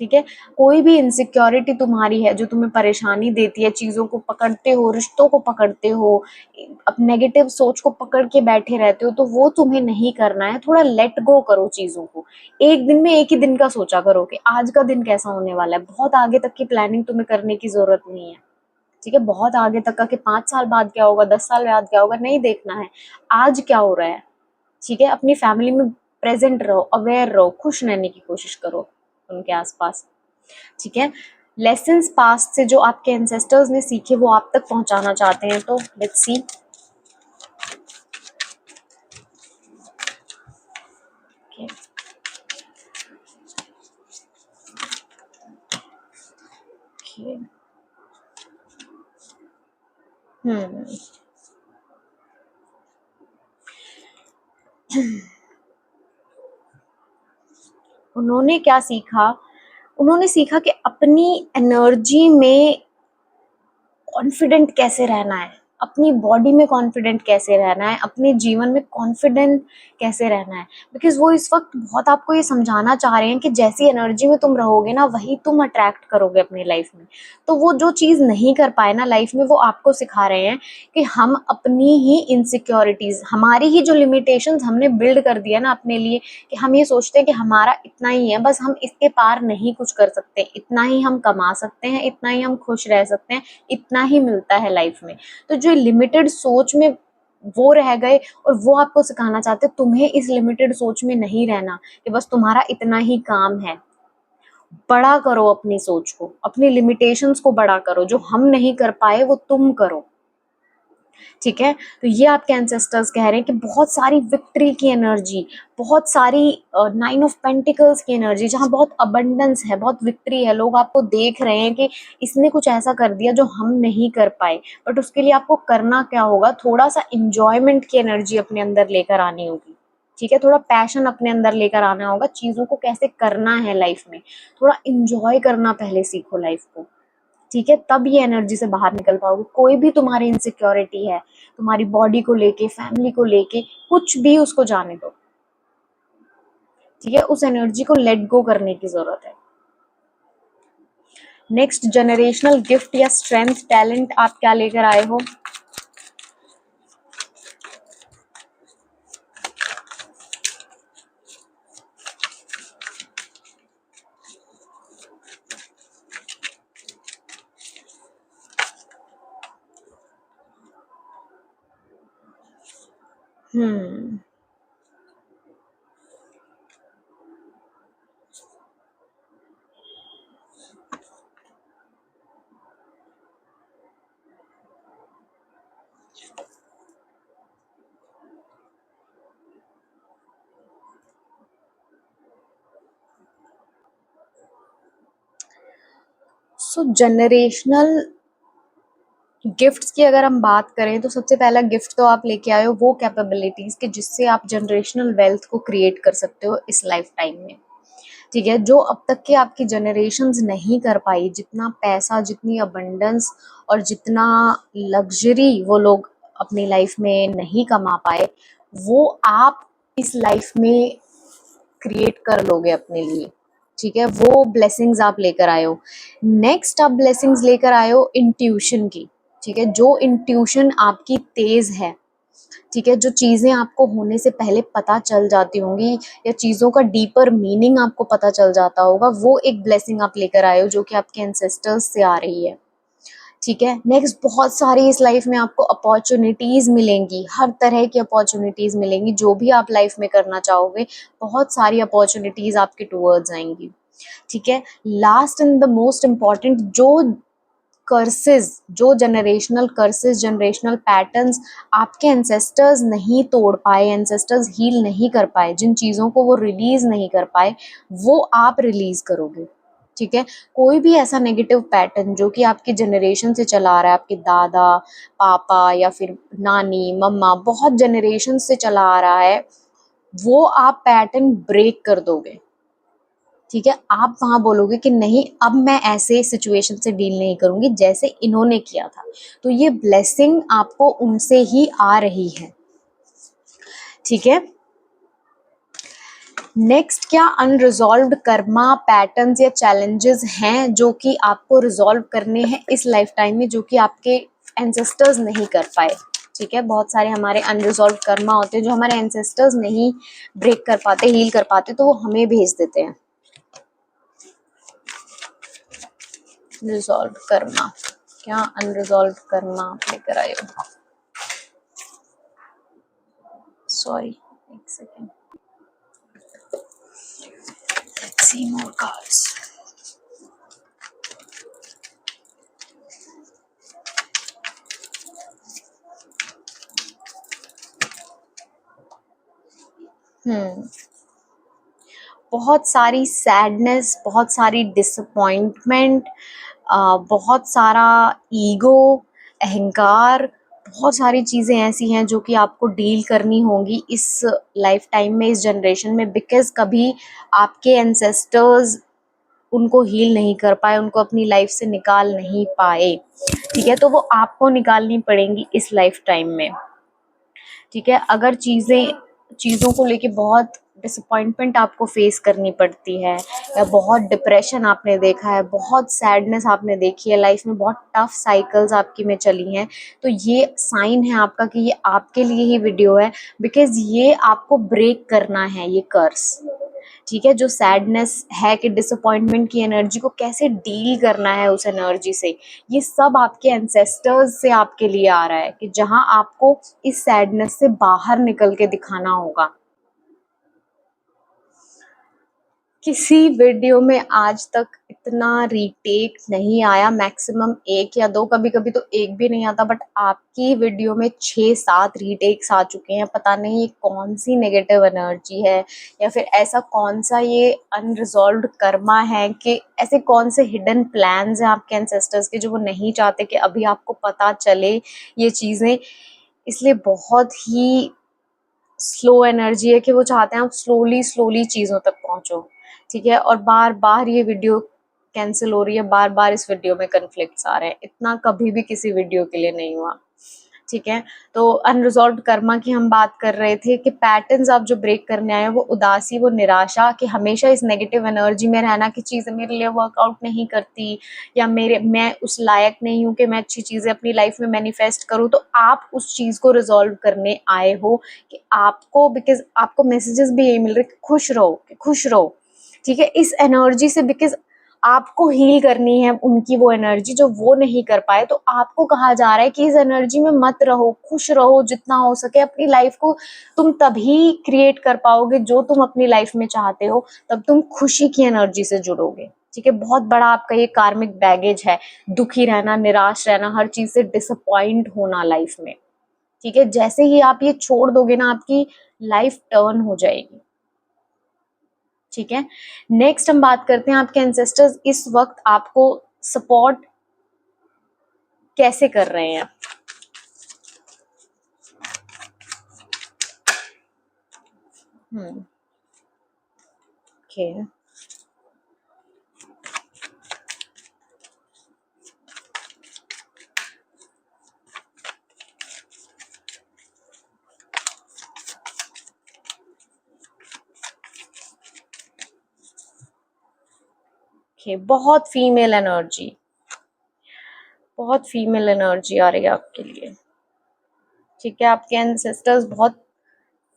ठीक है, कोई भी इनसिक्योरिटी तुम्हारी है जो तुम्हें परेशानी देती है, चीजों को पकड़ते हो, रिश्तों को पकड़ते हो, अब नेगेटिव सोच को पकड़ के बैठे रहते हो, तो वो तुम्हें नहीं करना है। थोड़ा लेट गो करो चीजों को। एक दिन में एक ही दिन का सोचा करो कि आज का दिन कैसा होने वाला है, बहुत आगे तक की प्लानिंग तुम्हें करने की जरूरत नहीं है। ठीक है, बहुत आगे तक का कि 5 साल बाद क्या होगा, 10 साल बाद क्या होगा, नहीं देखना है, आज क्या हो रहा है। ठीक है, अपनी फैमिली में प्रेजेंट रहो, अवेयर रहो, खुश रहने की कोशिश करो उनके आसपास। ठीक है, लेसन्स पास्ट से जो आपके एंसेस्टर्स ने सीखे वो आप तक पहुंचाना चाहते हैं, तो लेट्स सी। हम्म, उन्होंने क्या सीखा? उन्होंने सीखा कि अपनी एनर्जी में कॉन्फिडेंट कैसे रहना है, अपनी बॉडी में कॉन्फिडेंट कैसे रहना है, अपने जीवन में कॉन्फिडेंट कैसे रहना है, बिकॉज वो इस वक्त बहुत आपको ये समझाना चाह रहे हैं कि जैसी एनर्जी में तुम रहोगे ना, वही तुम अट्रैक्ट करोगे अपनी लाइफ में। तो वो जो चीज़ नहीं कर पाए ना लाइफ में, वो आपको सिखा रहे हैं कि हम अपनी ही इनसिक्योरिटीज, हमारी ही जो लिमिटेशंस हमने बिल्ड कर दिया ना अपने लिए, कि हम ये सोचते हैं कि हमारा इतना ही है, बस हम इसके पार नहीं कुछ कर सकते, इतना ही हम कमा सकते हैं, इतना ही हम खुश रह सकते हैं, इतना ही मिलता है लाइफ में। तो जो लिमिटेड सोच में वो रह गए, और वो आपको सिखाना चाहते तुम्हें इस लिमिटेड सोच में नहीं रहना कि बस तुम्हारा इतना ही काम है। बड़ा करो अपनी सोच को, अपनी लिमिटेशंस को बड़ा करो, जो हम नहीं कर पाए वो तुम करो। ठीक है, तो ये आपके एंसेस्टर्स कह रहे हैं कि बहुत सारी विक्ट्री की एनर्जी, बहुत सारी 9 ऑफ पेंटिकल्स की एनर्जी, जहाँ बहुत अबंडेंस है, बहुत विक्ट्री है, लोग आपको देख रहे हैं कि इसने कुछ ऐसा कर दिया जो हम नहीं कर पाए, बट उसके लिए आपको करना क्या होगा, थोड़ा सा इंजॉयमेंट की एनर्जी अपने अंदर लेकर आनी होगी। ठीक है, थोड़ा पैशन अपने अंदर लेकर आना होगा, चीजों को कैसे करना है लाइफ में, थोड़ा इंजॉय करना पहले सीखो लाइफ को। ठीक है, तब ये एनर्जी से बाहर निकल पाओगे। कोई भी तुम्हारी इनसिक्योरिटी है, तुम्हारी बॉडी को लेके, फैमिली को लेके, कुछ भी, उसको जाने दो। ठीक है, उस एनर्जी को लेट गो करने की जरूरत है। नेक्स्ट, जनरेशनल गिफ्ट या स्ट्रेंथ, टैलेंट, आप क्या लेकर आए हो? हम्म, सो जनरेशनल गिफ्ट्स की अगर हम बात करें तो सबसे पहला गिफ्ट तो आप लेके आए हो वो कैपेबिलिटीज कि जिससे आप जनरेशनल वेल्थ को क्रिएट कर सकते हो इस लाइफ टाइम में। ठीक है, जो अब तक के आपकी जनरेशन्स नहीं कर पाई, जितना पैसा, जितनी अबंडेंस और जितना लग्जरी वो लोग अपनी लाइफ में नहीं कमा पाए, वो आप इस लाइफ में क्रिएट कर लोगे अपने लिए। ठीक है, वो ब्लेसिंग्स आप लेकर आए हो। नेक्स्ट आप ब्लेसिंग्स लेकर आए हो इंट्यूशन की। ठीक है, जो इंट्यूशन आपकी तेज है, ठीक है, जो चीजें आपको होने से पहले पता चल जाती होंगी या चीजों का डीपर मीनिंग आपको पता चल जाता होगा, वो एक ब्लेसिंग आप लेकर आए हो जो कि आपके एंसेस्टर्स से आ रही है। ठीक है, नेक्स्ट बहुत सारी इस लाइफ में आपको अपॉर्चुनिटीज मिलेंगी, हर तरह की अपॉर्चुनिटीज मिलेंगी, जो भी आप लाइफ में करना चाहोगे बहुत सारी अपॉर्चुनिटीज आपके टूवर्ड्स आएंगी। ठीक है, last and the most important, जो कर्सेस, जो जनरेशनल कर्सेस, जनरेशनल पैटर्न्स आपके एंसेस्टर्स नहीं तोड़ पाए, एंसेस्टर्स हील नहीं कर पाए, जिन चीज़ों को वो रिलीज नहीं कर पाए, वो आप रिलीज करोगे। ठीक है, कोई भी ऐसा नेगेटिव पैटर्न जो कि आपकी जनरेशन से चला आ रहा है, आपके दादा, पापा या फिर नानी, मम्मा, बहुत जनरेशन से चला आ रहा है, वो आप पैटर्न ब्रेक कर दोगे। ठीक है, आप वहां बोलोगे कि नहीं, अब मैं ऐसे सिचुएशन से डील नहीं करूंगी जैसे इन्होंने किया था। तो ये ब्लेसिंग आपको उनसे ही आ रही है। ठीक है, नेक्स्ट, क्या अनरिजॉल्व्ड कर्मा, पैटर्न्स या चैलेंजेस हैं जो कि आपको रिजॉल्व करने हैं इस लाइफ टाइम में, जो कि आपके एंसेस्टर्स नहीं कर पाए। ठीक है, बहुत सारे हमारे अनरिजॉल्व कर्मा होते हैं जो हमारे एंसेस्टर्स नहीं ब्रेक कर पाते, हील कर पाते, तो वो हमें भेज देते हैं। रिजॉल्व कर्मा, क्या अनरिजॉल्व कर्मा आप लेकर आए हो? सॉरी, एक second, let's see more cards. बहुत सारी सैडनेस, बहुत सारी डिसअपॉइंटमेंट, बहुत सारा ईगो, अहंकार, बहुत सारी चीज़ें ऐसी हैं जो कि आपको डील करनी होंगी इस लाइफ टाइम में, इस जनरेशन में, बिकॉज कभी आपके एंसेस्टर्स उनको हील नहीं कर पाए, उनको अपनी लाइफ से निकाल नहीं पाए। ठीक है, तो वो आपको निकालनी पड़ेंगी इस लाइफ टाइम में। ठीक है, अगर चीज़ों को लेके बहुत डिसअपॉइंटमेंट आपको फेस करनी पड़ती है, या बहुत डिप्रेशन आपने देखा है, बहुत सैडनेस आपने देखी है लाइफ में, बहुत टफ साइकिल्स आपकी में चली हैं, तो ये साइन है आपका कि ये आपके लिए ही वीडियो है, बिकॉज ये आपको ब्रेक करना है ये कर्स। ठीक है, जो सैडनेस है कि डिसअपॉइंटमेंट की एनर्जी को कैसे डील करना है उस एनर्जी से, ये सब आपके एंसेस्टर्स से आपके लिए आ रहा है कि जहां आपको इस सैडनेस से बाहर निकल के दिखाना होगा। किसी वीडियो में आज तक इतना रीटेक नहीं आया, मैक्सिमम 1 या 2, कभी कभी तो 1 भी नहीं आता, बट आपकी वीडियो में 6-7 रीटेक्स आ चुके हैं। पता नहीं ये कौन सी नेगेटिव एनर्जी है, या फिर ऐसा कौन सा ये अनरिजॉल्व्ड कर्मा है, कि ऐसे कौन से हिडन प्लान्स हैं आपके एंसेस्टर्स के जो वो नहीं चाहते कि अभी आपको पता चले ये चीज़ें, इसलिए बहुत ही स्लो एनर्जी है कि वो चाहते हैं आप स्लोली स्लोली चीज़ों तक पहुंचो। ठीक है, और बार बार ये वीडियो कैंसिल हो रही है, बार बार इस वीडियो में कन्फ्लिक्ट्स आ रहे हैं, इतना कभी भी किसी वीडियो के लिए नहीं हुआ। ठीक है, तो अनरिजॉल्व्ड कर्मा की हम बात कर रहे थे कि पैटर्न्स आप जो ब्रेक करने आए हो, वो उदासी, वो निराशा, कि हमेशा इस नेगेटिव एनर्जी में रहना कि चीज़ें मेरे लिए वर्कआउट नहीं करती, या मैं उस लायक नहीं हूँ कि मैं अच्छी चीज़ें अपनी लाइफ में मैनिफेस्ट करूँ, तो आप उस चीज़ को रिजॉल्व करने आए हो कि आपको, बिकॉज आपको मैसेजेस भी यही मिल रहे कि खुश रहो, कि खुश रहो। ठीक है, इस एनर्जी से, बिकॉज आपको हील करनी है उनकी वो एनर्जी जो वो नहीं कर पाए, तो आपको कहा जा रहा है कि इस एनर्जी में मत रहो, खुश रहो जितना हो सके। अपनी लाइफ को तुम तभी क्रिएट कर पाओगे जो तुम अपनी लाइफ में चाहते हो, तब तुम खुशी की एनर्जी से जुड़ोगे। ठीक है, बहुत बड़ा आपका ये कार्मिक बैगेज है, दुखी रहना, निराश रहना, हर चीज से डिसअपॉइंट होना लाइफ में। ठीक है, जैसे ही आप ये छोड़ दोगे ना, आपकी लाइफ टर्न हो जाएगी। ठीक है, नेक्स्ट हम बात करते हैं आपके एंसेस्टर्स इस वक्त आपको सपोर्ट कैसे कर रहे हैं। ओके, बहुत फीमेल एनर्जी, बहुत फीमेल एनर्जी आ रही है आपके लिए। ठीक है, आपके एंसेस्टर्स बहुत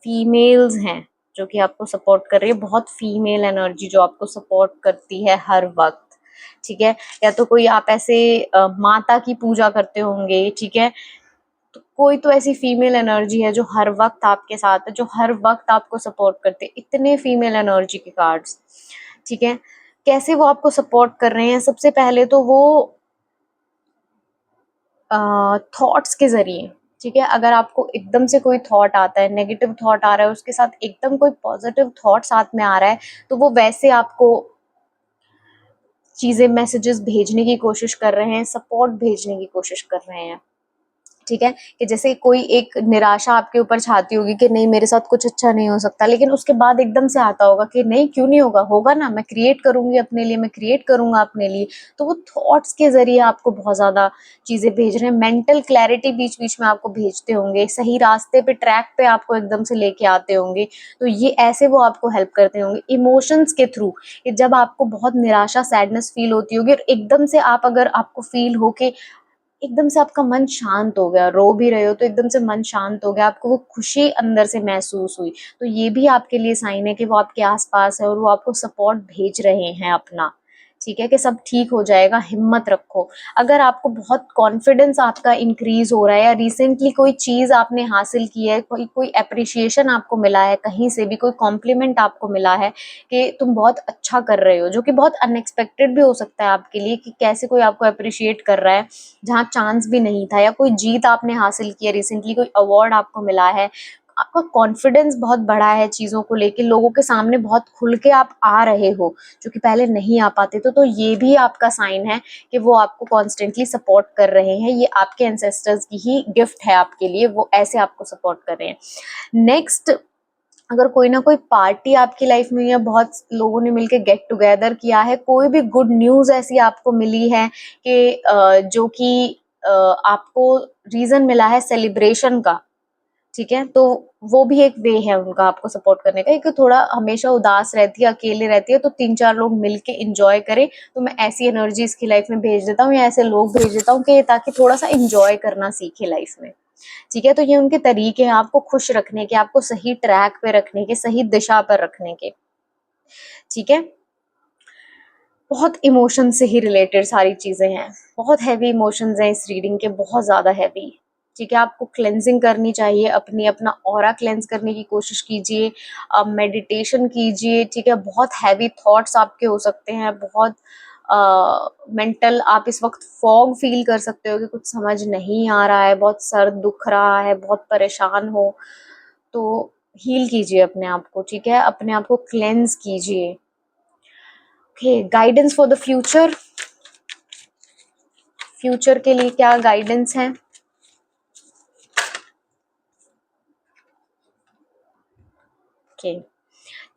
फीमेल्स हैं जो कि आपको सपोर्ट कर रही है, बहुत फीमेल एनर्जी जो आपको सपोर्ट करती है हर वक्त। ठीक है, या तो कोई आप ऐसे माता की पूजा करते होंगे, ठीक है, तो कोई तो ऐसी फीमेल एनर्जी है जो हर वक्त आपके साथ है, जो हर वक्त आपको सपोर्ट करते हैं। इतने फीमेल एनर्जी के कार्ड्स। ठीक है, कैसे वो आपको सपोर्ट कर रहे हैं? सबसे पहले तो वो थॉट्स के जरिए। ठीक है, अगर आपको एकदम से कोई थॉट आता है, नेगेटिव थॉट आ रहा है, उसके साथ एकदम कोई पॉजिटिव थॉट साथ में आ रहा है, तो वो वैसे आपको चीजें, मैसेजेस भेजने की कोशिश कर रहे हैं, सपोर्ट भेजने की कोशिश कर रहे हैं। ठीक है, कि जैसे कोई एक निराशा आपके ऊपर छाती होगी कि नहीं मेरे साथ कुछ अच्छा नहीं हो सकता, लेकिन उसके बाद एकदम से आता होगा कि नहीं क्यों नहीं होगा, होगा ना, मैं क्रिएट करूंगी अपने लिए, मैं क्रिएट करूंगा अपने लिए। तो वो थॉट्स के जरिए आपको बहुत ज्यादा चीजें भेज रहे हैं, मेंटल क्लैरिटी बीच बीच में आपको भेजते होंगे, सही रास्ते पे, ट्रैक पे आपको एकदम से लेके आते होंगे। तो ये ऐसे वो आपको हेल्प करते होंगे इमोशंस के थ्रू, कि जब आपको बहुत निराशा, सैडनेस फील होती होगी और एकदम से आप, अगर आपको फील हो के एकदम से आपका मन शांत हो गया, रो भी रहे हो तो एकदम से मन शांत हो गया, आपको वो खुशी अंदर से महसूस हुई, तो ये भी आपके लिए साइन है कि वो आपके आसपास है और वो आपको सपोर्ट भेज रहे हैं अपना। ठीक है, कि सब ठीक हो जाएगा, हिम्मत रखो। अगर आपको बहुत कॉन्फिडेंस आपका इंक्रीज हो रहा है, या रिसेंटली कोई चीज आपने हासिल की है, कोई कोई अप्रिशिएशन आपको मिला है, कहीं से भी कोई कॉम्प्लीमेंट आपको मिला है कि तुम बहुत अच्छा कर रहे हो, जो कि बहुत अनएक्सपेक्टेड भी हो सकता है आपके लिए, कि कैसे कोई आपको अप्रिशिएट कर रहा है जहाँ चांस भी नहीं था, या कोई जीत आपने हासिल की है रिसेंटली, कोई अवार्ड आपको मिला है, आपका कॉन्फिडेंस बहुत बढ़ा है चीजों को लेके, लोगों के सामने बहुत खुल के आप आ रहे हो जो कि पहले नहीं आ पाते। तो ये भी आपका साइन है कि वो आपको कॉन्स्टेंटली सपोर्ट कर रहे हैं, ये आपके एंसेस्टर्स की ही गिफ्ट है आपके लिए, वो ऐसे आपको सपोर्ट कर रहे हैं। नेक्स्ट, अगर कोई ना कोई पार्टी आपकी लाइफ में, या बहुत लोगों ने मिलकर गेट टुगेदर किया है, कोई भी गुड न्यूज ऐसी आपको मिली है कि जो कि आपको रीजन मिला है सेलिब्रेशन का, ठीक है, तो वो भी एक वे है उनका आपको सपोर्ट करने का। एक थोड़ा हमेशा उदास रहती है, अकेले रहती है, तो 3-4 लोग मिलके एंजॉय करें, तो मैं ऐसी एनर्जी इसकी लाइफ में भेज देता हूँ, या ऐसे लोग भेज देता हूँ कि ताकि थोड़ा सा एंजॉय करना सीखे लाइफ में। ठीक है, तो ये उनके तरीके हैं आपको खुश रखने के, आपको सही ट्रैक पे रखने के, सही दिशा पर रखने के। ठीक है, बहुत इमोशन से ही रिलेटेड सारी चीजें हैं, बहुत हैवी इमोशंस हैं इस रीडिंग के, बहुत ज्यादा हैवी। ठीक है, आपको क्लेंजिंग करनी चाहिए अपनी, अपना ऑरा क्लेंज करने की कोशिश कीजिए, मेडिटेशन कीजिए। ठीक है, बहुत हैवी थॉट्स आपके हो सकते हैं, बहुत मेंटल, आप इस वक्त फॉग फील कर सकते हो कि कुछ समझ नहीं आ रहा है, बहुत सर दुख रहा है, बहुत परेशान हो, तो हील कीजिए अपने आप को। ठीक है, अपने आप को क्लेंज कीजिए। Okay, guidance for the future, future के लिए क्या गाइडेंस है? ओके,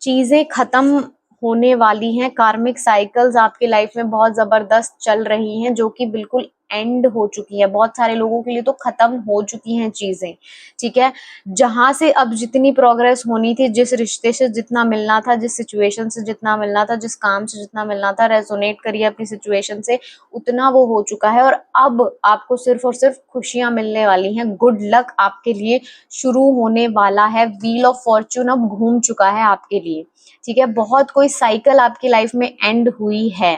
चीजें खत्म होने वाली हैं, कार्मिक साइकिल्स आपकी लाइफ में बहुत जबरदस्त चल रही हैं, जो कि बिल्कुल एंड हो चुकी है, बहुत सारे लोगों के लिए तो खत्म हो चुकी हैं चीजें। ठीक है, जहां से अब जितनी प्रोग्रेस होनी थी, जिस रिश्ते से जितना मिलना था, जिस सिचुएशन से जितना मिलना था, जिस काम से जितना मिलना था, रेजोनेट करिए अपनी सिचुएशन से, उतना वो हो चुका है, और अब आपको सिर्फ और सिर्फ खुशियां मिलने वाली हैं, गुड लक आपके लिए शुरू होने वाला है, व्हील ऑफ फॉर्च्यून अब घूम चुका है आपके लिए। ठीक है, बहुत कोई साइकिल आपकी लाइफ में एंड हुई है।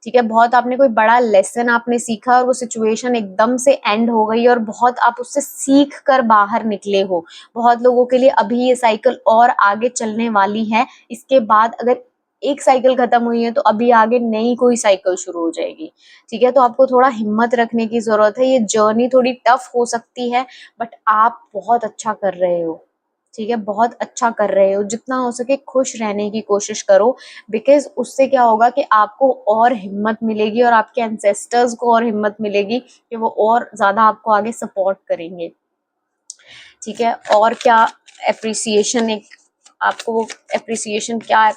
ठीक है, बहुत आपने कोई बड़ा लेसन आपने सीखा और वो सिचुएशन एकदम से एंड हो गई, और बहुत आप उससे सीख कर बाहर निकले हो। बहुत लोगों के लिए अभी ये साइकिल और आगे चलने वाली है, इसके बाद अगर एक साइकिल खत्म हुई है तो अभी आगे नई कोई साइकिल शुरू हो जाएगी। ठीक है, तो आपको थोड़ा हिम्मत रखने की जरूरत है, ये जर्नी थोड़ी टफ हो सकती है, बट आप बहुत अच्छा कर रहे हो। ठीक है, बहुत अच्छा कर रहे हो, जितना हो सके खुश रहने की कोशिश करो, बिकॉज उससे क्या होगा कि आपको और हिम्मत मिलेगी और आपके एंसेस्टर्स को और हिम्मत मिलेगी कि वो और ज्यादा आपको आगे सपोर्ट करेंगे। ठीक है, और क्या एप्रिसिएशन, एक आपको एप्रिसिएशन, क्या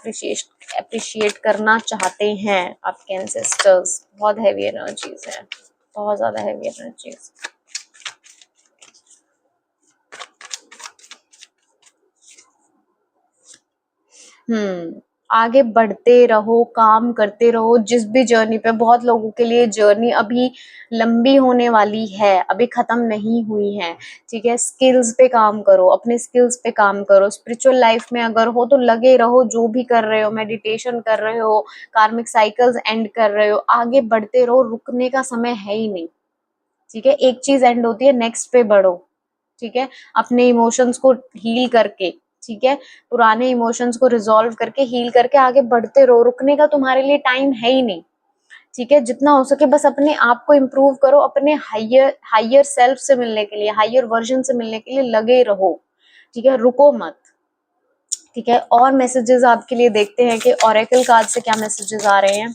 अप्रिशिएट करना चाहते हैं आपके एंसेस्टर्स। बहुत हैवी एनर्जीज है, बहुत ज्यादा हैवी एनर्जीज। आगे बढ़ते रहो, काम करते रहो, जिस भी जर्नी पे, बहुत लोगों के लिए जर्नी अभी लंबी होने वाली है, अभी खत्म नहीं हुई है। ठीक है, स्किल्स पे काम करो, अपने स्किल्स पे काम करो, स्पिरिचुअल लाइफ में अगर हो तो लगे रहो, जो भी कर रहे हो, मेडिटेशन कर रहे हो, कार्मिक साइकिल्स एंड कर रहे हो, आगे बढ़ते रहो, रुकने का समय है ही नहीं। ठीक है, एक चीज एंड होती है, नेक्स्ट पे बढ़ो। ठीक है, अपने इमोशंस को हील करके, ठीक है, पुराने इमोशंस को रिजॉल्व करके, हील करके आगे बढ़ते रहो, रुकने का तुम्हारे लिए टाइम है ही नहीं। ठीक है, जितना हो सके बस अपने आप को इम्प्रूव करो, अपने हायर हायर सेल्फ से मिलने के लिए, हायर वर्जन से मिलने के लिए लगे रहो। ठीक है, रुको मत। ठीक है, और मैसेजेस आपके लिए देखते हैं कि ऑरेकल कार्ड से क्या मैसेजेस आ रहे हैं।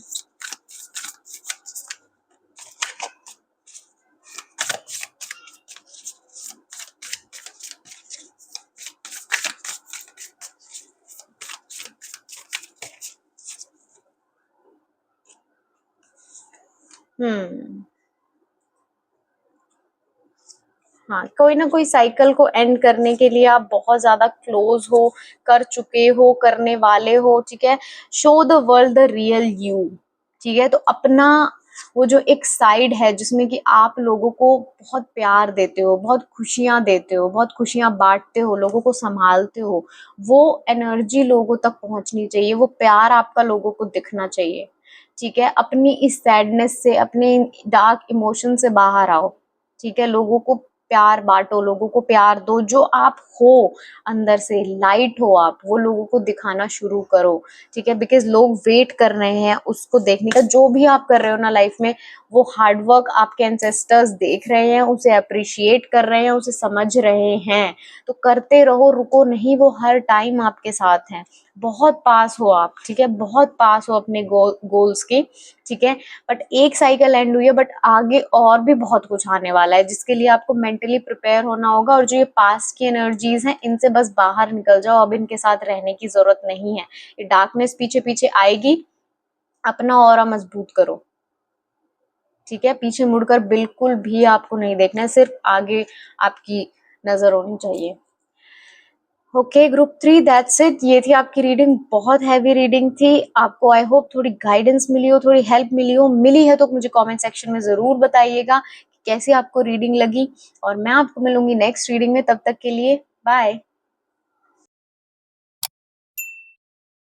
हम्म हाँ, कोई ना कोई साइकिल को एंड करने के लिए आप बहुत ज्यादा क्लोज हो, कर चुके हो, करने वाले हो। ठीक है, show the world the real you. ठीक है, तो अपना वो जो एक साइड है जिसमें कि आप लोगों को बहुत प्यार देते हो, बहुत खुशियां देते हो, बहुत खुशियां बांटते हो, लोगों को संभालते हो, वो एनर्जी लोगों तक पहुंचनी चाहिए, वो प्यार आपका लोगों को दिखना चाहिए। ठीक है, अपनी इस सैडनेस से, अपने डार्क इमोशन से बाहर आओ। ठीक है, लोगों को प्यार बांटो, लोगों को प्यार दो, जो आप हो अंदर से, लाइट हो आप, वो लोगों को दिखाना शुरू करो। ठीक है, बिकॉज लोग वेट कर रहे हैं उसको देखने का, जो भी आप कर रहे हो ना लाइफ में, वो हार्डवर्क आपके एंसेस्टर्स देख रहे हैं, उसे अप्रिशिएट कर रहे हैं, उसे समझ रहे हैं। तो करते रहो, रुको नहीं, वो हर टाइम आपके साथ हैं। बहुत पास हो आप। ठीक है, बहुत पास हो अपने गोल्स के। ठीक है, बट एक साइकिल एंड हुई है, बट आगे और भी बहुत कुछ आने वाला है, जिसके लिए आपको मेंटली प्रिपेयर होना होगा। और जो ये पास्ट की एनर्जीज हैं, इनसे बस बाहर निकल जाओ, अब इनके साथ रहने की जरूरत नहीं है। ये डार्कनेस पीछे पीछे आएगी, अपना ऑरा मजबूत करो। ठीक है, पीछे मुड़कर बिल्कुल भी आपको नहीं देखना है, सिर्फ आगे आपकी नजर होनी चाहिए। Okay, group 3, that's it. ये थी आपकी रीडिंग, बहुत हैवी रीडिंग थी। आपको आई होप थोड़ी गाइडेंस मिली हो, थोड़ी हेल्प मिली हो। मिली है तो मुझे कमेंट सेक्शन में जरूर बताइएगा कि कैसी आपको रीडिंग लगी, और मैं आपको मिलूंगी नेक्स्ट रीडिंग में। तब तक के लिए बाय।